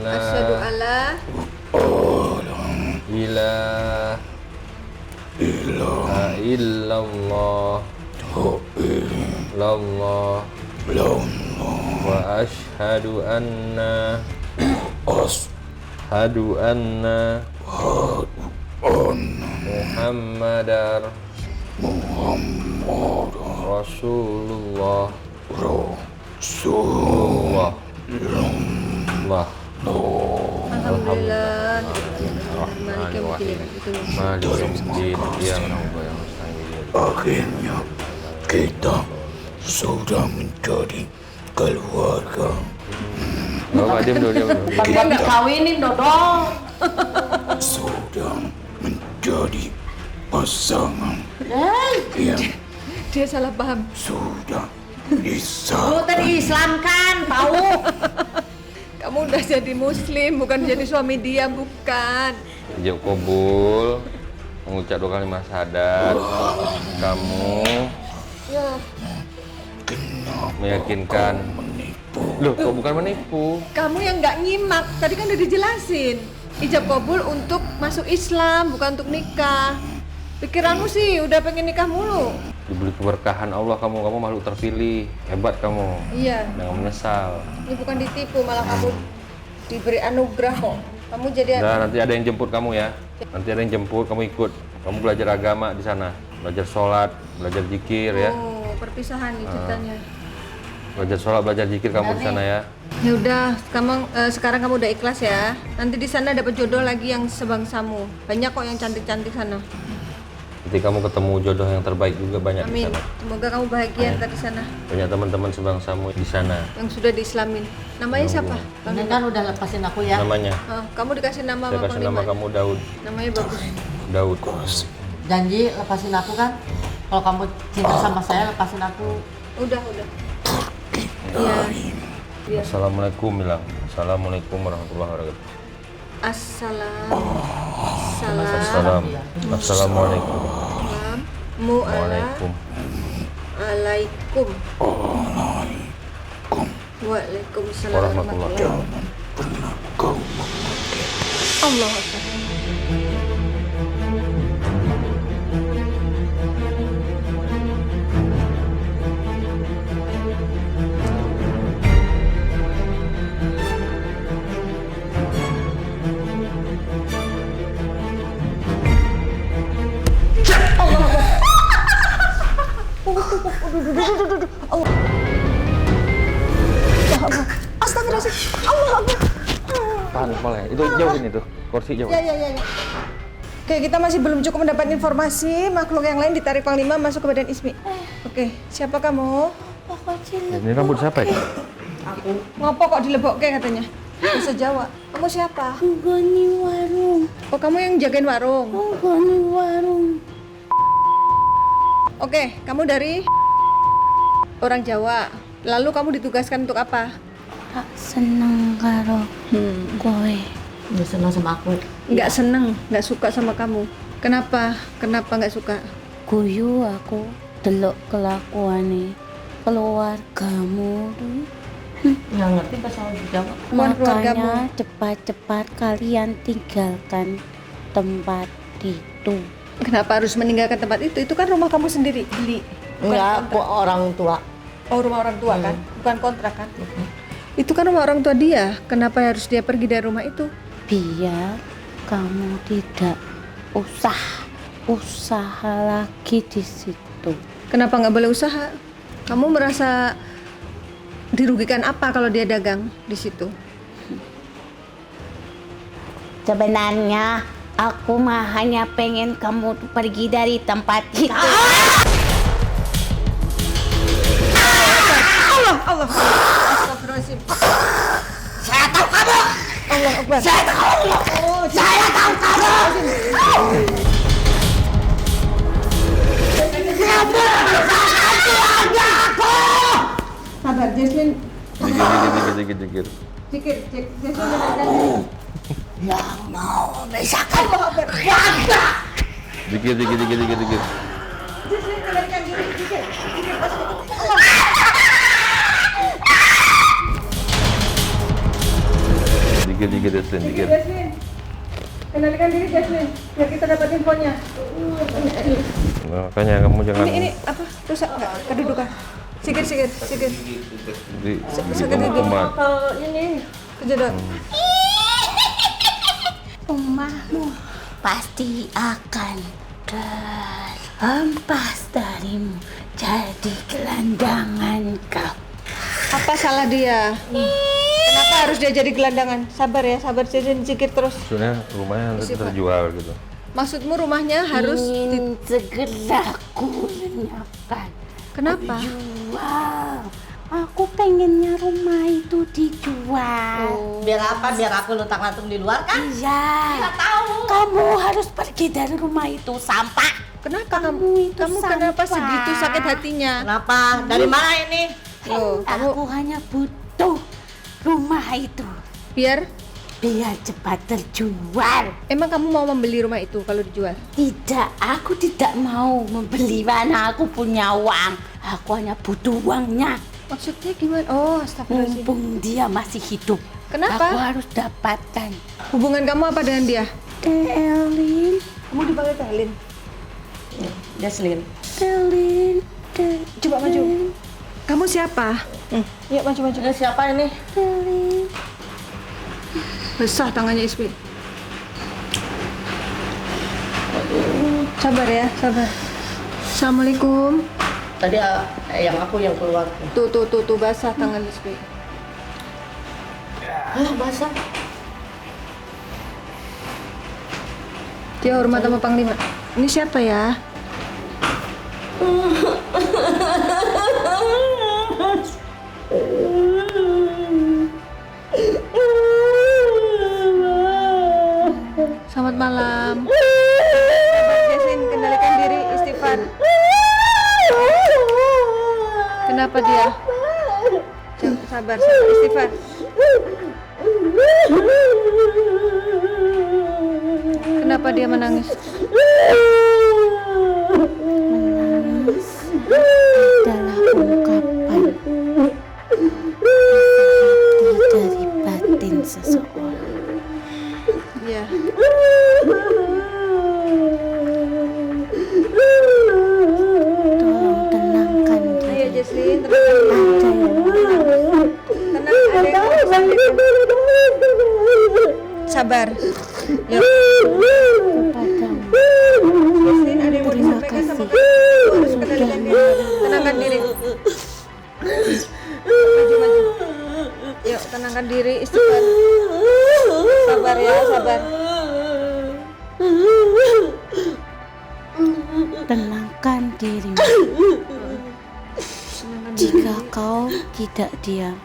Asyhadu alla ilaha illallah illallah wa asyhadu anna Muhammadar Rasulullah. Rasulullah. Allah. Alhamdulillah. Rahmanirrahim. Maliki yaumiddin. Iyyaka na'budu wa iyyaka nasta'in. Akhirnya kita sudah menjadi keluarga. Bapak diam dulu, diam dulu. Bukan dikawinin dodol. Sudah menjadi pasangan yang Dia salah paham. sudah Lu disahkan. tadi Islamkan, tahu? Kamu udah jadi muslim, bukan jadi suami dia, bukan. Ijab kabul, mengucap 2 kalimat syahadat. Kamu Ya, meyakinkan Loh, kok bukan menipu? Kamu yang nggak nyimak. Tadi kan udah dijelasin. Ijab kabul untuk masuk Islam, bukan untuk nikah. Pikiranmu sih udah pengen nikah mulu. Diberi keberkahan Allah, kamu makhluk terpilih. Hebat kamu. Iya. Jangan menyesal. Ini bukan ditipu, malah kamu diberi anugerah kok. Kamu jadi Nah, nanti ada yang jemput kamu ya. Nanti ada yang jemput, kamu ikut. Kamu belajar agama di sana. Belajar sholat, belajar zikir ya. Oh, perpisahan nih ceritanya. Belajar sholat, belajar zikir kamu di sana ya. Ya udah, sekarang kamu udah ikhlas ya. Nanti di sana dapat jodoh lagi yang sebangsamu. Banyak kok yang cantik-cantik sana. Nanti kamu ketemu jodoh yang terbaik juga banyak di Amin. sana. Semoga kamu bahagia ntar di sana. Banyak teman-teman sebangsamu di sana. Yang sudah diislamin. Namanya siapa? Ini kan udah lepasin aku ya. Namanya, Oh, kamu dikasih nama saya sama kasih nama Panglima. kamu Daud. Namanya bagus. Daud. Janji lepasin aku kan. Kalau kamu cinta sama saya, lepasin aku. Udah. Iya. Iya. Assalamualaikum bilang. Assalamualaikum warahmatullahi wabarakatuh. Assalam. Assalamualaikum. Waalaikum. Waalaikum. Waalaikumsalam Warahmatullahi warahmatullahi Pernah kau Allah Akbar. Astagfirullahaladzim. Allah Akbar. Tahan kepala. Itu jauhin itu. Kursi jauh. Ya. Oke, kita masih belum cukup mendapat informasi. Makhluk yang lain ditarik Panglima masuk ke badan Ismi. Oke, siapa kamu? Ini rambut siapa ya? Ngopo kok dilebokke katanya? Bahasa Jawa. Kamu siapa? Goni warung, Oh, kamu yang jagain warung. goni warung. Oke, kamu dari orang Jawa. Lalu kamu ditugaskan untuk apa? Tak seneng karo kowe. Nggak senang sama aku. Nggak seneng, nggak suka sama kamu. Kenapa? Kenapa nggak suka? Guyu aku delok kelakuane keluargamu tuh. Nggak ngerti bahasa Jawa. Bukan keluargamu. Makanya cepat-cepat kalian tinggalkan tempat itu. Kenapa harus meninggalkan tempat itu? Itu kan rumah kamu sendiri, beli. Enggak, kok orang tua. Oh, rumah orang tua kan? Bukan kontrak kan? Itu kan rumah orang tua dia. Kenapa harus dia pergi dari rumah itu? Biar kamu tidak usaha lagi di situ. Kenapa nggak boleh usaha? Kamu merasa dirugikan apa kalau dia dagang di situ? Sebenarnya aku mah hanya pengen kamu tuh pergi dari tempat itu. Astagfirullahaladzim. Saya tahu kamu. Allah Akbar. Saya tahu. Saya tahu kamu. Sabar, Jasmine. Zikir. Jasmine dengarkan diri. Yang mau memisahkan Allah. Zikir. Jasmine dengarkan diri. Zikir. Zikir, Jasmine. Jasmine. Kendalikan diri, Jasmine. Biar kita dapat infonya. Nah, makanya kamu jangan Ini apa? Rusak nggak kedudukan? Sikit. di Sakit kamu itu. kumat. Ini. Kejedot. Rumahmu pasti akan terhempas darimu jadi gelandangan kau. Apa salah dia? Kenapa harus dia jadi gelandangan? Sabar ya, sabar Jasmine. Zikir terus. Maksudnya rumahnya nanti terjual gitu. Maksudmu rumahnya harus Ingin segera ku lenyapkan. Kenapa? Jual. Aku pengennya rumah itu dijual. Biar apa? Biar aku luntang-lantung di luar kan? Iya. Kamu harus pergi dari rumah itu sampah. Kenapa Kamu itu kamu kenapa sampah. segitu sakit hatinya? Kenapa? Dari mana ini? Loh, Aku hanya butuh rumah itu biar biar cepat terjual. emang kamu mau membeli rumah itu kalau dijual? Tidak, aku tidak mau membeli, mana aku punya uang. Aku hanya butuh uangnya. Maksudnya gimana? Oh, astagfirullahaladzim. Mumpung dia masih hidup. Kenapa? Aku harus dapatkan. Hubungan kamu apa dengan dia? Elin, Kamu dipanggil Telin. Jaslin. Elin, Coba maju. Kamu siapa? Yuk maju. Ini siapa ini? Elin. Besar tangannya Ismi. Sabar ya, sabar. Assalamualaikum. Tadi yang aku yang keluar. Tuh, basah tangan Ismi. Basah. Dia hormat sama Panglima. Ini siapa ya? Selamat malam. Sabar Jesslyn, kendalikan diri, istighfar. Kenapa dia? Sabar, istighfar. Kenapa dia menangis? Adalah ungkapan dari batin seseorang. Ya. Tolong tenangkan Ayo diri. Jesslyn, tenang. Ada yang mau disampaikan. Sabar. Yuk. Kepadamu. Jesslyn, ada yang mau Terima disampaikan sama kasih. kamu? Harus kendalikan diri. Tenangkan diri. Maju. Yuk, tenangkan diri, istighfar. Sabar ya, sabar. Tenangkan dirimu. Jika kau tidak diam,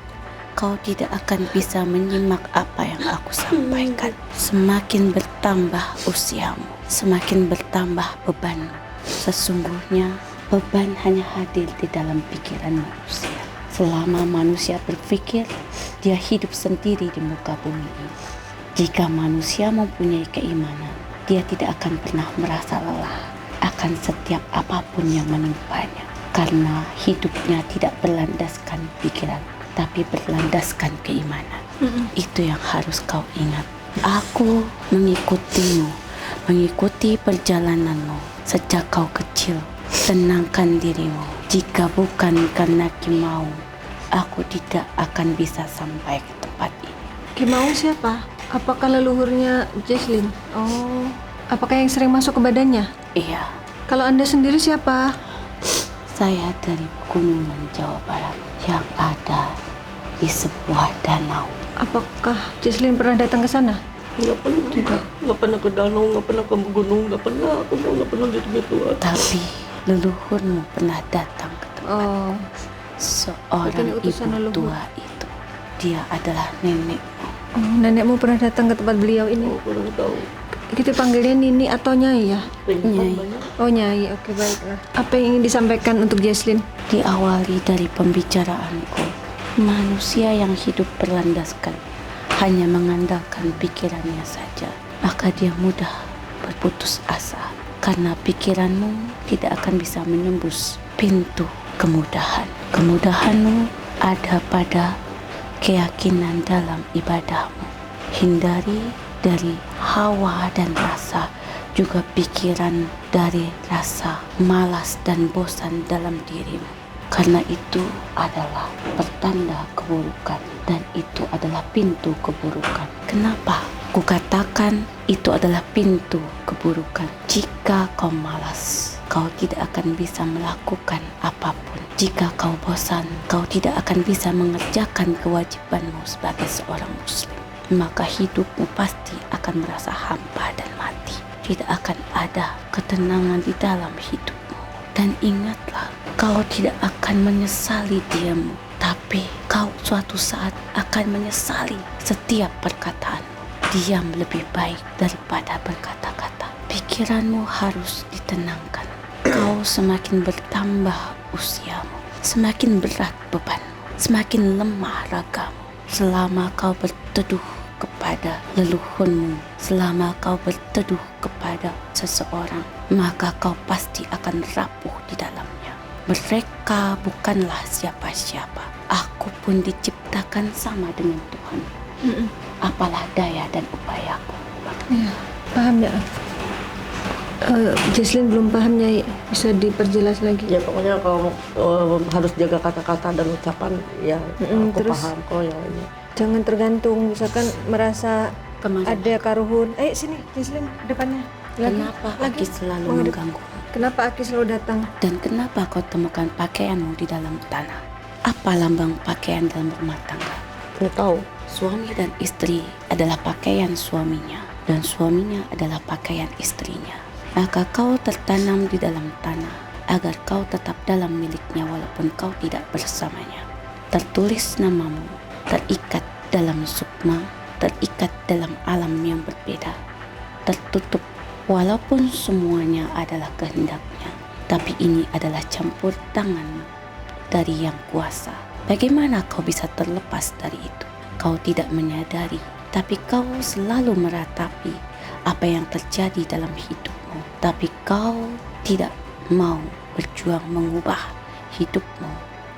kau tidak akan bisa menyimak apa yang aku sampaikan. Semakin bertambah usiamu, semakin bertambah bebanmu. Sesungguhnya beban hanya hadir di dalam pikiran manusia. Selama manusia berpikir, dia hidup sendiri di muka bumi ini. Jika manusia mempunyai keimanan, dia tidak akan pernah merasa lelah akan setiap apapun yang menimpanya. Karena hidupnya tidak berlandaskan pikiran, tapi berlandaskan keimanan. Itu yang harus kau ingat. Aku mengikutimu, mengikuti perjalananmu sejak kau kecil. Tenangkan dirimu. Jika bukan karena Kimau, aku tidak akan bisa sampai ke tempat ini. Kimau siapa? Apakah leluhurnya Jesslyn? Oh, apakah yang sering masuk ke badannya? Iya, Kalau Anda sendiri siapa? saya dari pegunungan Jawa Barat yang ada di sebuah danau. Apakah Jesslyn pernah datang ke sana? Nggak pernah ke danau, nggak pernah ke gunung, nggak pernah gitu-gituan. Tapi leluhurmu pernah datang ke tempat. Oh, Seorang Bukan utusan ibu leluhur. tua itu, dia adalah nenekmu. nenekmu pernah datang ke tempat beliau ini? Kurang tahu. Kita panggilnya Nini atau Nyai ya? Nyai. Oh Nyai, oke baiklah. Apa yang ingin disampaikan untuk Jesslyn? Diawali dari pembicaraanku, manusia yang hidup berlandaskan hanya mengandalkan pikirannya saja, maka dia mudah berputus asa karena pikiranmu tidak akan bisa menembus pintu kemudahan. Kemudahanmu ada pada keyakinan dalam ibadahmu. Hindari dari hawa dan rasa, juga pikiran dari rasa malas dan bosan dalam dirimu. Karena itu adalah pertanda keburukan dan itu adalah pintu keburukan. Kenapa? Kukatakan itu adalah pintu keburukan. Jika kau malas, kau tidak akan bisa melakukan apapun. Jika kau bosan, kau tidak akan bisa mengerjakan kewajibanmu sebagai seorang muslim. Maka hidupmu pasti akan merasa hampa dan mati. Tidak akan ada ketenangan di dalam hidupmu. Dan ingatlah, kau tidak akan menyesali diammu, tapi kau suatu saat akan menyesali setiap perkataanmu. Diam lebih baik daripada berkata-kata. Pikiranmu harus ditenangkan. Kau semakin bertambah usiamu, semakin berat bebanmu, semakin lemah ragamu. Selama kau berteduh kepada leluhurmu, selama kau berteduh kepada seseorang, maka kau pasti akan rapuh di dalamnya. Mereka bukanlah siapa-siapa. Aku pun diciptakan sama dengan Tuhan. Apalah daya dan upayaku. Ya, paham ya. Jesslyn belum paham Nyai, bisa diperjelas lagi. Ya pokoknya kalau harus jaga kata-kata dan ucapan ya aku terus? paham kok ya ini. Jangan tergantung, misalkan merasa Kemarin ada karuhun. Ayo sini Jesslyn, depannya. kenapa Aki selalu Menghadap. mengganggu? Kenapa Aki selalu datang? Dan kenapa kau temukan pakaianmu di dalam tanah? Apa lambang pakaian dalam rumah tangga? Nggak tahu. Suami dan istri adalah pakaian suaminya, dan suaminya adalah pakaian istrinya. Maka kau tertanam di dalam tanah, agar kau tetap dalam miliknya walaupun kau tidak bersamanya. Tertulis namamu, terikat dalam sukma, terikat dalam alam yang berbeda. Tertutup, walaupun semuanya adalah kehendaknya, tapi ini adalah campur tangan dari yang kuasa. Bagaimana kau bisa terlepas dari itu? Kau tidak menyadari, tapi kau selalu meratapi apa yang terjadi dalam hidupmu. Tapi kau tidak mau berjuang mengubah hidupmu.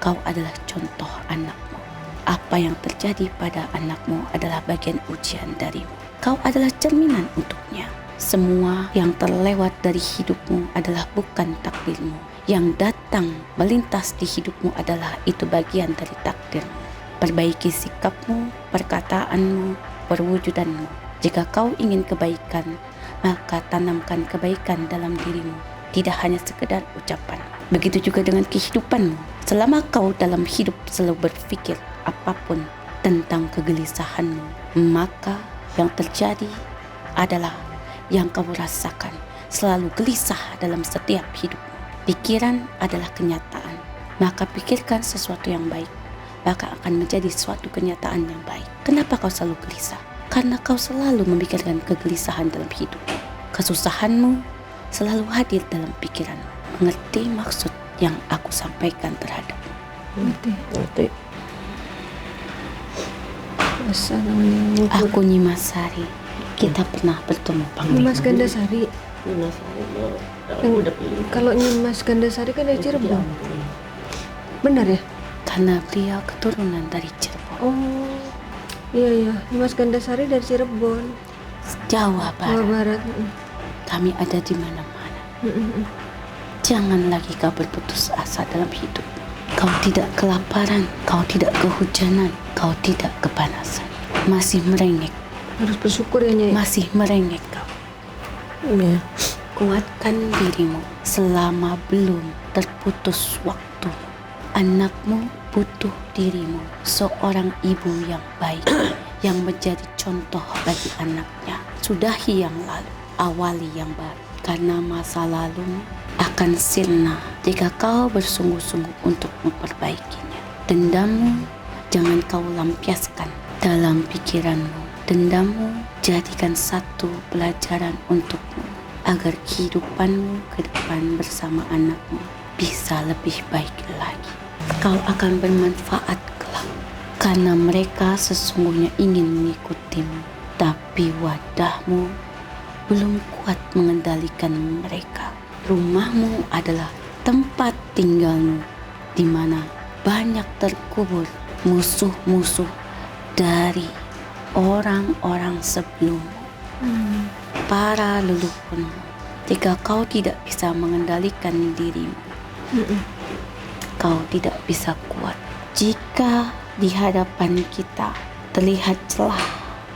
Kau adalah contoh anakmu. Apa yang terjadi pada anakmu adalah bagian ujian darimu. Kau adalah cerminan untuknya. Semua yang terlewat dari hidupmu adalah bukan takdirmu. Yang datang melintas di hidupmu adalah itu bagian dari takdirmu. Perbaiki sikapmu, perkataanmu, perwujudanmu. Jika kau ingin kebaikan, maka tanamkan kebaikan dalam dirimu, tidak hanya sekedar ucapan. Begitu juga dengan kehidupanmu. Selama kau dalam hidup selalu berpikir apapun tentang kegelisahanmu, maka yang terjadi adalah yang kamu rasakan. Selalu gelisah dalam setiap hidupmu. Pikiran adalah kenyataan. Maka pikirkan sesuatu yang baik, maka akan menjadi suatu kenyataan yang baik. Kenapa kau selalu gelisah? Karena kau selalu memikirkan kegelisahan dalam hidupmu. Kesusahanmu selalu hadir dalam pikiranmu. Mengerti maksud yang aku sampaikan terhadapmu? Ngerti. Masa namanya Aku Nyimasari. Kita pernah bertemu Nyimas Gandasari. Udah pilih. Kalau Nyimas Gandasari kan dari Cirebon. Benar ya? karena beliau keturunan dari Cirebon. Oh, iya. Nyimas Gandasari dari Cirebon, Jawa Jawa Barat. Barat. Kami ada di mana-mana. Jangan lagi kau berputus asa dalam hidup. Kau tidak kelaparan, kau tidak kehujanan, kau tidak kepanasan. Masih merengek, Harus bersyukur ya Nyai. masih merengek kau. Iya. Kuatkan dirimu selama belum terputus waktu. Anakmu butuh dirimu, seorang ibu yang baik, yang menjadi contoh bagi anaknya. Sudahi yang lalu, awali yang baru. Karena masa lalu akan sirna jika kau bersungguh-sungguh untuk memperbaikinya. Dendammu jangan kau lampiaskan dalam pikiranmu. Dendammu jadikan satu pelajaran untukmu, agar kehidupanmu ke depan bersama anakmu bisa lebih baik lagi. Kau akan bermanfaat kelak, karena mereka sesungguhnya ingin mengikutimu, tapi wadahmu belum kuat mengendalikan mereka. Rumahmu adalah tempat tinggalmu, di mana banyak terkubur musuh-musuh dari orang-orang sebelummu. Para leluhurmu. Jika kau tidak bisa mengendalikan dirimu, kau tidak bisa kuat. Jika di hadapan kita terlihat celah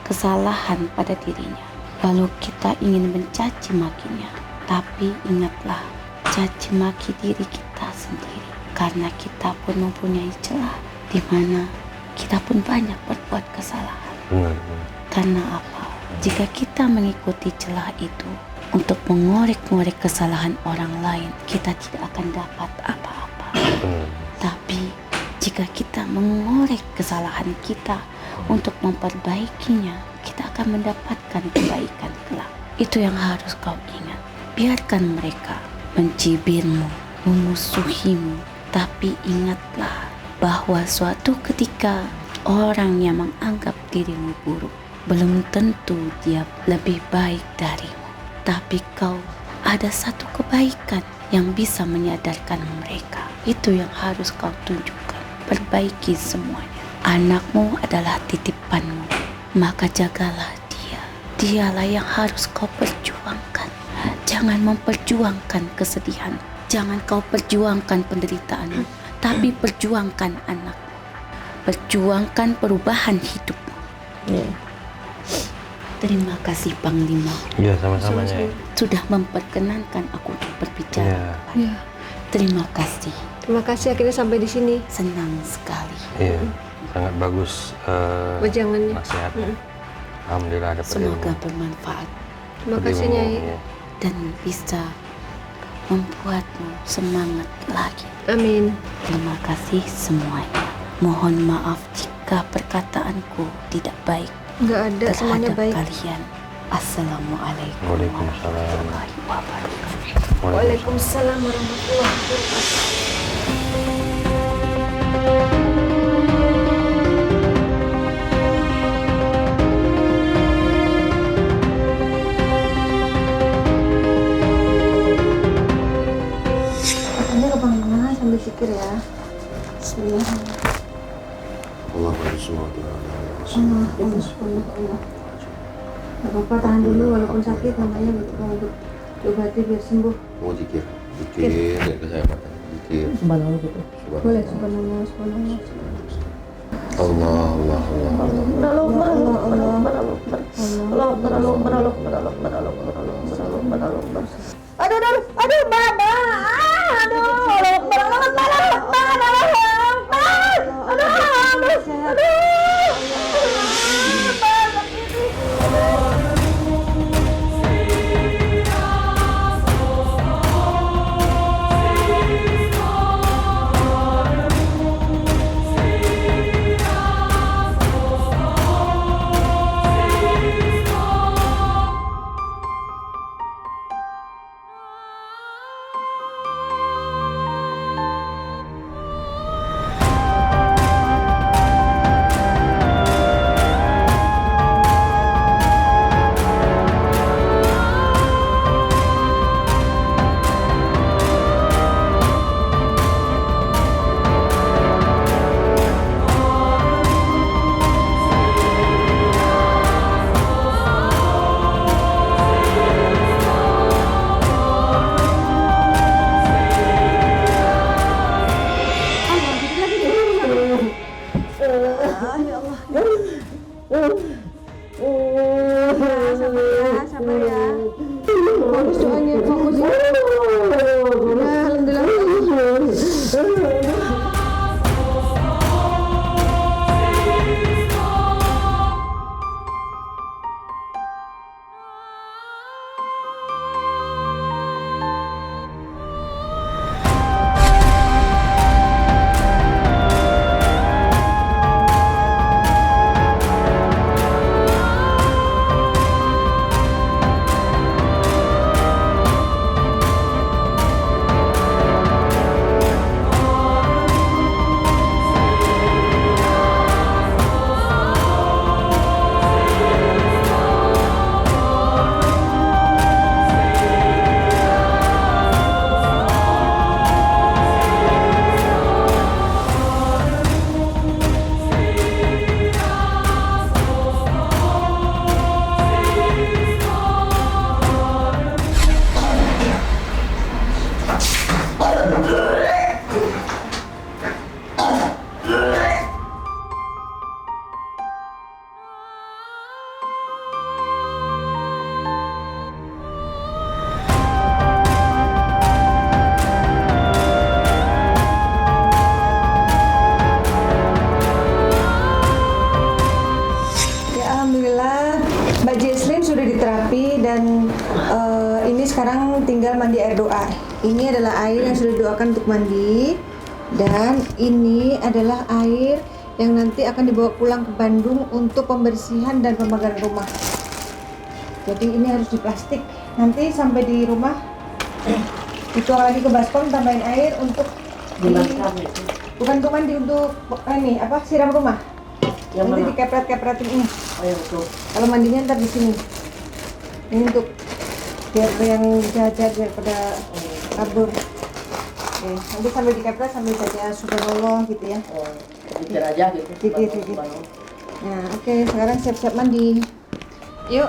kesalahan pada dirinya, lalu kita ingin mencaci makinya, tapi ingatlah, caci maki diri kita sendiri, karena kita pun mempunyai celah di mana kita pun banyak berbuat kesalahan. Karena apa? Jika kita mengikuti celah itu untuk mengorek-ngorek kesalahan orang lain, kita tidak akan dapat apa-apa. Tapi jika kita mengorek kesalahan kita untuk memperbaikinya, kita akan mendapatkan kebaikan kelak. Itu yang harus kau ingat. Biarkan mereka mencibirmu, memusuhimu, tapi ingatlah bahwa suatu ketika orang yang menganggap dirimu buruk, belum tentu dia lebih baik darimu. Tapi kau ada satu kebaikan yang bisa menyadarkan mereka. Itu yang harus kau tunjukkan. memperbaiki semuanya. Anakmu adalah titipanmu, maka jagalah dia. Dialah yang harus kau perjuangkan. Jangan memperjuangkan kesedihan, jangan kau perjuangkan penderitaanmu, tapi perjuangkan anakmu. Perjuangkan perubahan hidupmu. Terima kasih Panglima. Iya, sama-sama ya. Sudah memperkenankan aku untuk berbicara. Ya. Terima kasih. Terima kasih akhirnya sampai di sini. Senang sekali. Iya, sangat bagus Wejangannya. nasihatnya. Alhamdulillah ada Semoga bermanfaat Terima kasih Nyai. dan bisa membuatmu semangat lagi. Amin. Terima kasih semuanya. Mohon maaf jika perkataanku tidak baik Nggak ada, semuanya terhadap baik. kalian. Assalamualaikum Waalaikumsalam. warahmatullahi wabarakatuh. Waalaikumsalam warahmatullahi wabarakatuh. Makanya kemana-mana sambil zikir ya. Bismillahirrahmanirrahim. Allah. Gak apa-apa, tahan dulu walaupun sakit, namanya gitu. Kalau diobati biar sembuh. Mau zikir, zikir dan kesehatan, zikir. Subhanallah gitu. Boleh, subhanallah, subhanallah. Allah, Allah, Allah. Sabar ya. Fokus doanya, fokus ya. Nah, alhamdulillah. Mbak Jesslyn sudah diterapi dan ini sekarang tinggal mandi air doa. Ini adalah air yang sudah didoakan untuk mandi dan ini adalah air yang nanti akan dibawa pulang ke Bandung untuk pembersihan dan pemagaran rumah. Jadi ini harus di plastik. Nanti sampai di rumah dituang lagi ke baskom, tambahin air untuk bukan untuk mandi, untuk ini apa siram rumah. Nanti dikepret-kepretin ini. Kalau mandinya ntar di sini. Ini untuk biar yang jahat-jahat biar pada kabur. Oke, nanti sambil dikepres sambil baca subhanallah gitu ya. Pikir aja gitu. Dikit. Nah, oke, sekarang siap-siap mandi. Yuk.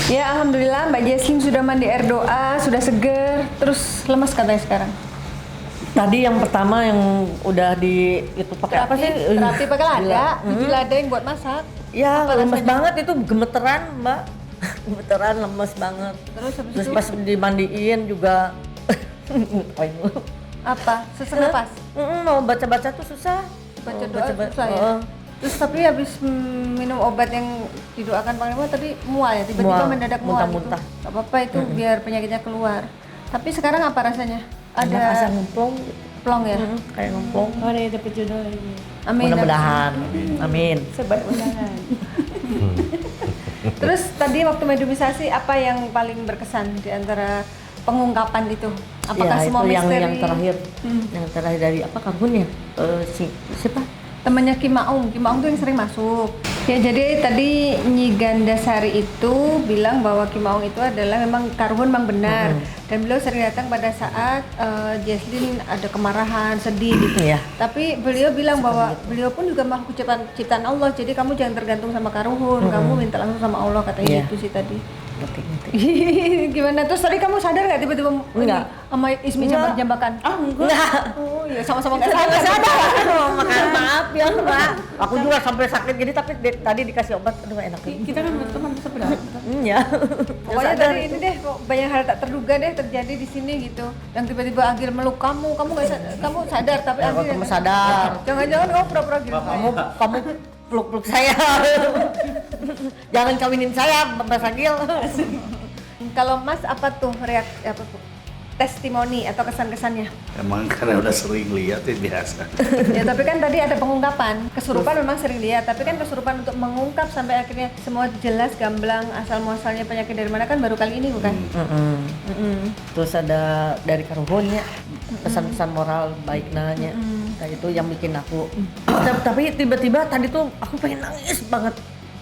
Ya, alhamdulillah Mbak Jesslyn sudah mandi air doa, sudah seger, terus lemas katanya sekarang. Tadi yang pertama yang udah di itu pakai apa sih? Terapi pakai lada, Gila. biji lada yang buat masak. Ya, Apa lemes rasanya? banget itu, gemeteran, Mbak. Gemeteran, lemes banget. Terus Terus pas dimandiin juga apa? Sesak napas. mau baca-baca tuh susah. Baca Mau doa susah ya? Heeh. Terus tapi habis minum obat yang didoakan Panglima tadi mual ya, tiba-tiba Mual, mendadak mual muntah-muntah. gitu. Gak apa-apa itu biar penyakitnya keluar. Tapi sekarang apa rasanya? Ada rasa Ada ngemplong, plong ya? kayak ngemplong. Oh, ada yang dapat jodoh lagi. Amin. Mudah-mudahan. Amin. Sebat undangan. Terus tadi waktu mediumisasi apa yang paling berkesan di antara pengungkapan itu? Apakah Ya, semua itu misteri? yang terakhir. Yang terakhir dari apa Karbun ya? Siapa? Temannya Kim Maung tuh yang sering masuk. Ya jadi tadi Nyi Gandasari itu bilang bahwa Kim Maung itu adalah memang Karhun memang benar dan beliau sering datang pada saat Jesslyn ada kemarahan, sedih gitu. Iya. Tapi beliau bilang bahwa beliau pun juga makhluk ciptaan Allah, jadi kamu jangan tergantung sama Karhun, kamu minta langsung sama Allah katanya Iya. gitu sih tadi. Ngerti. Gimana terus tadi kamu sadar nggak tiba-tiba Enggak. sama Ismi Enggak. jambakan? Enggak. Oh iya sama-sama nggak sadar. Aduh, makanya maaf ya, Mbak. Aku juga sampai sakit gini tapi tadi dikasih obat, aduh enak. Kita kan berteman sebenarnya. Iya. Pokoknya tadi ini deh, kok banyak hal tak terduga deh terjadi di sini gitu. Yang tiba-tiba Agil meluk kamu nggak sadar, kamu sadar tapi Ya, Agil kamu sadar. Jangan-jangan kamu pura-pura gitu. Kamu peluk-peluk saya. Jangan kawinin saya, Mas Agil. Kalau Mas apa tuh reaksi apa tuh? Testimoni atau kesan-kesannya? Emang karena udah sering lihat ya biasa. Ya tapi kan tadi ada pengungkapan. Kesurupan memang sering lihat, tapi kan kesurupan untuk mengungkap sampai akhirnya semua jelas gamblang asal muasalnya penyakit dari mana kan baru kali ini bukan? Terus ada dari Karuhun ya, pesan-pesan moral baik nanya. Nah, itu yang bikin aku. Tapi tiba-tiba tadi tuh aku pengen nangis banget.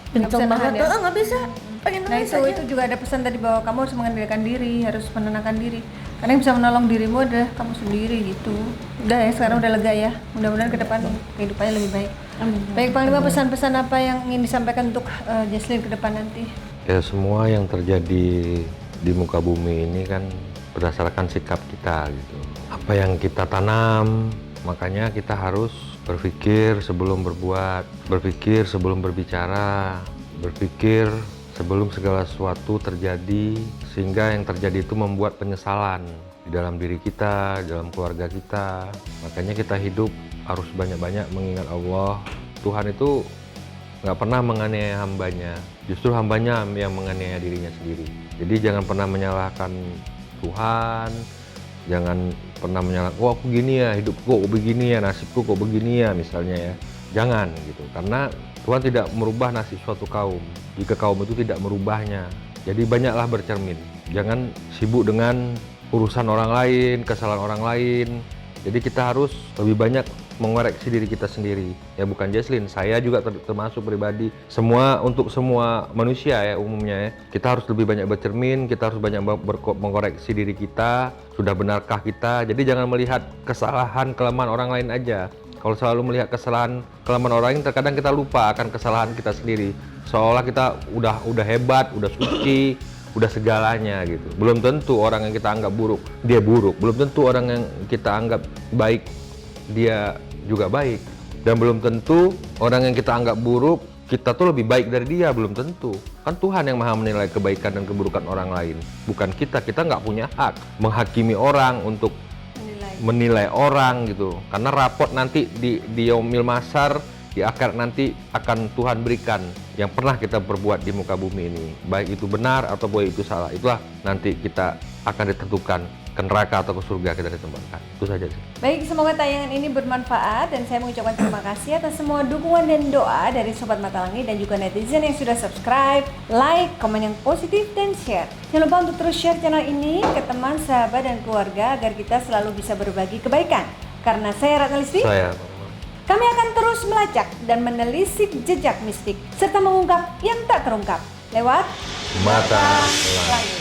Kenceng bisa banget. nahan ya? Nggak bisa. Pengen Nah nangis itu aja. itu juga ada pesan tadi bahwa kamu harus mengendalikan diri, harus menenangkan diri. Karena yang bisa menolong dirimu adalah kamu sendiri gitu. Udah ya sekarang udah lega ya. Mudah-mudahan ke depan kehidupannya lebih baik. Baik Panglima, pesan-pesan apa yang ingin disampaikan untuk Jesslyn ke depan nanti? Ya semua yang terjadi di muka bumi ini kan berdasarkan sikap kita gitu. Apa yang kita tanam, makanya kita harus berpikir sebelum berbuat, berpikir sebelum berbicara, berpikir sebelum segala sesuatu terjadi, sehingga yang terjadi itu membuat penyesalan di dalam diri kita, di dalam keluarga kita. Makanya kita hidup harus banyak-banyak mengingat Allah. Tuhan itu nggak pernah menganiaya hambanya, justru hambanya yang menganiaya dirinya sendiri. Jadi jangan pernah menyalahkan Tuhan, jangan pernah menyalahkan, oh aku gini ya, hidupku kok begini ya, nasibku kok begini ya misalnya ya. Jangan gitu, karena Tuhan tidak merubah nasib suatu kaum jika kaum itu tidak merubahnya. Jadi banyaklah bercermin, jangan sibuk dengan urusan orang lain, kesalahan orang lain. Jadi kita harus lebih banyak mengoreksi diri kita sendiri. Ya bukan Jesslyn, saya juga termasuk pribadi. Semua untuk semua manusia ya umumnya ya. Kita harus lebih banyak bercermin, kita harus banyak mengoreksi diri kita. Sudah benarkah kita? Jadi jangan melihat kesalahan, kelemahan orang lain aja. Kalau selalu melihat kesalahan, kelemahan orang lain, terkadang kita lupa akan kesalahan kita sendiri. Seolah kita udah hebat, udah suci, udah segalanya gitu. Belum tentu orang yang kita anggap buruk, dia buruk. Belum tentu orang yang kita anggap baik, dia juga baik. Dan belum tentu orang yang kita anggap buruk, kita tuh lebih baik dari dia. Belum tentu. Kan Tuhan yang maha menilai kebaikan dan keburukan orang lain. Bukan kita. Kita nggak punya hak menghakimi orang untuk menilai orang gitu. Karena rapot nanti di yaumil mahsyar, di akhirat nanti akan Tuhan berikan yang pernah kita perbuat di muka bumi ini, baik itu benar atau baik itu salah. Itulah nanti kita akan ditentukan ke neraka atau ke surga kita ditempatkan. Itu saja sih. Baik, semoga tayangan ini bermanfaat dan saya mengucapkan terima kasih atas semua dukungan dan doa dari Sobat Mata Langit dan juga netizen yang sudah subscribe, like, komen yang positif, dan share. Jangan lupa untuk terus share channel ini ke teman, sahabat, dan keluarga agar kita selalu bisa berbagi kebaikan. Karena saya Ratna Listy, Saya Kami akan terus melacak dan menelisik jejak mistik serta mengungkap yang tak terungkap lewat Mata Langit.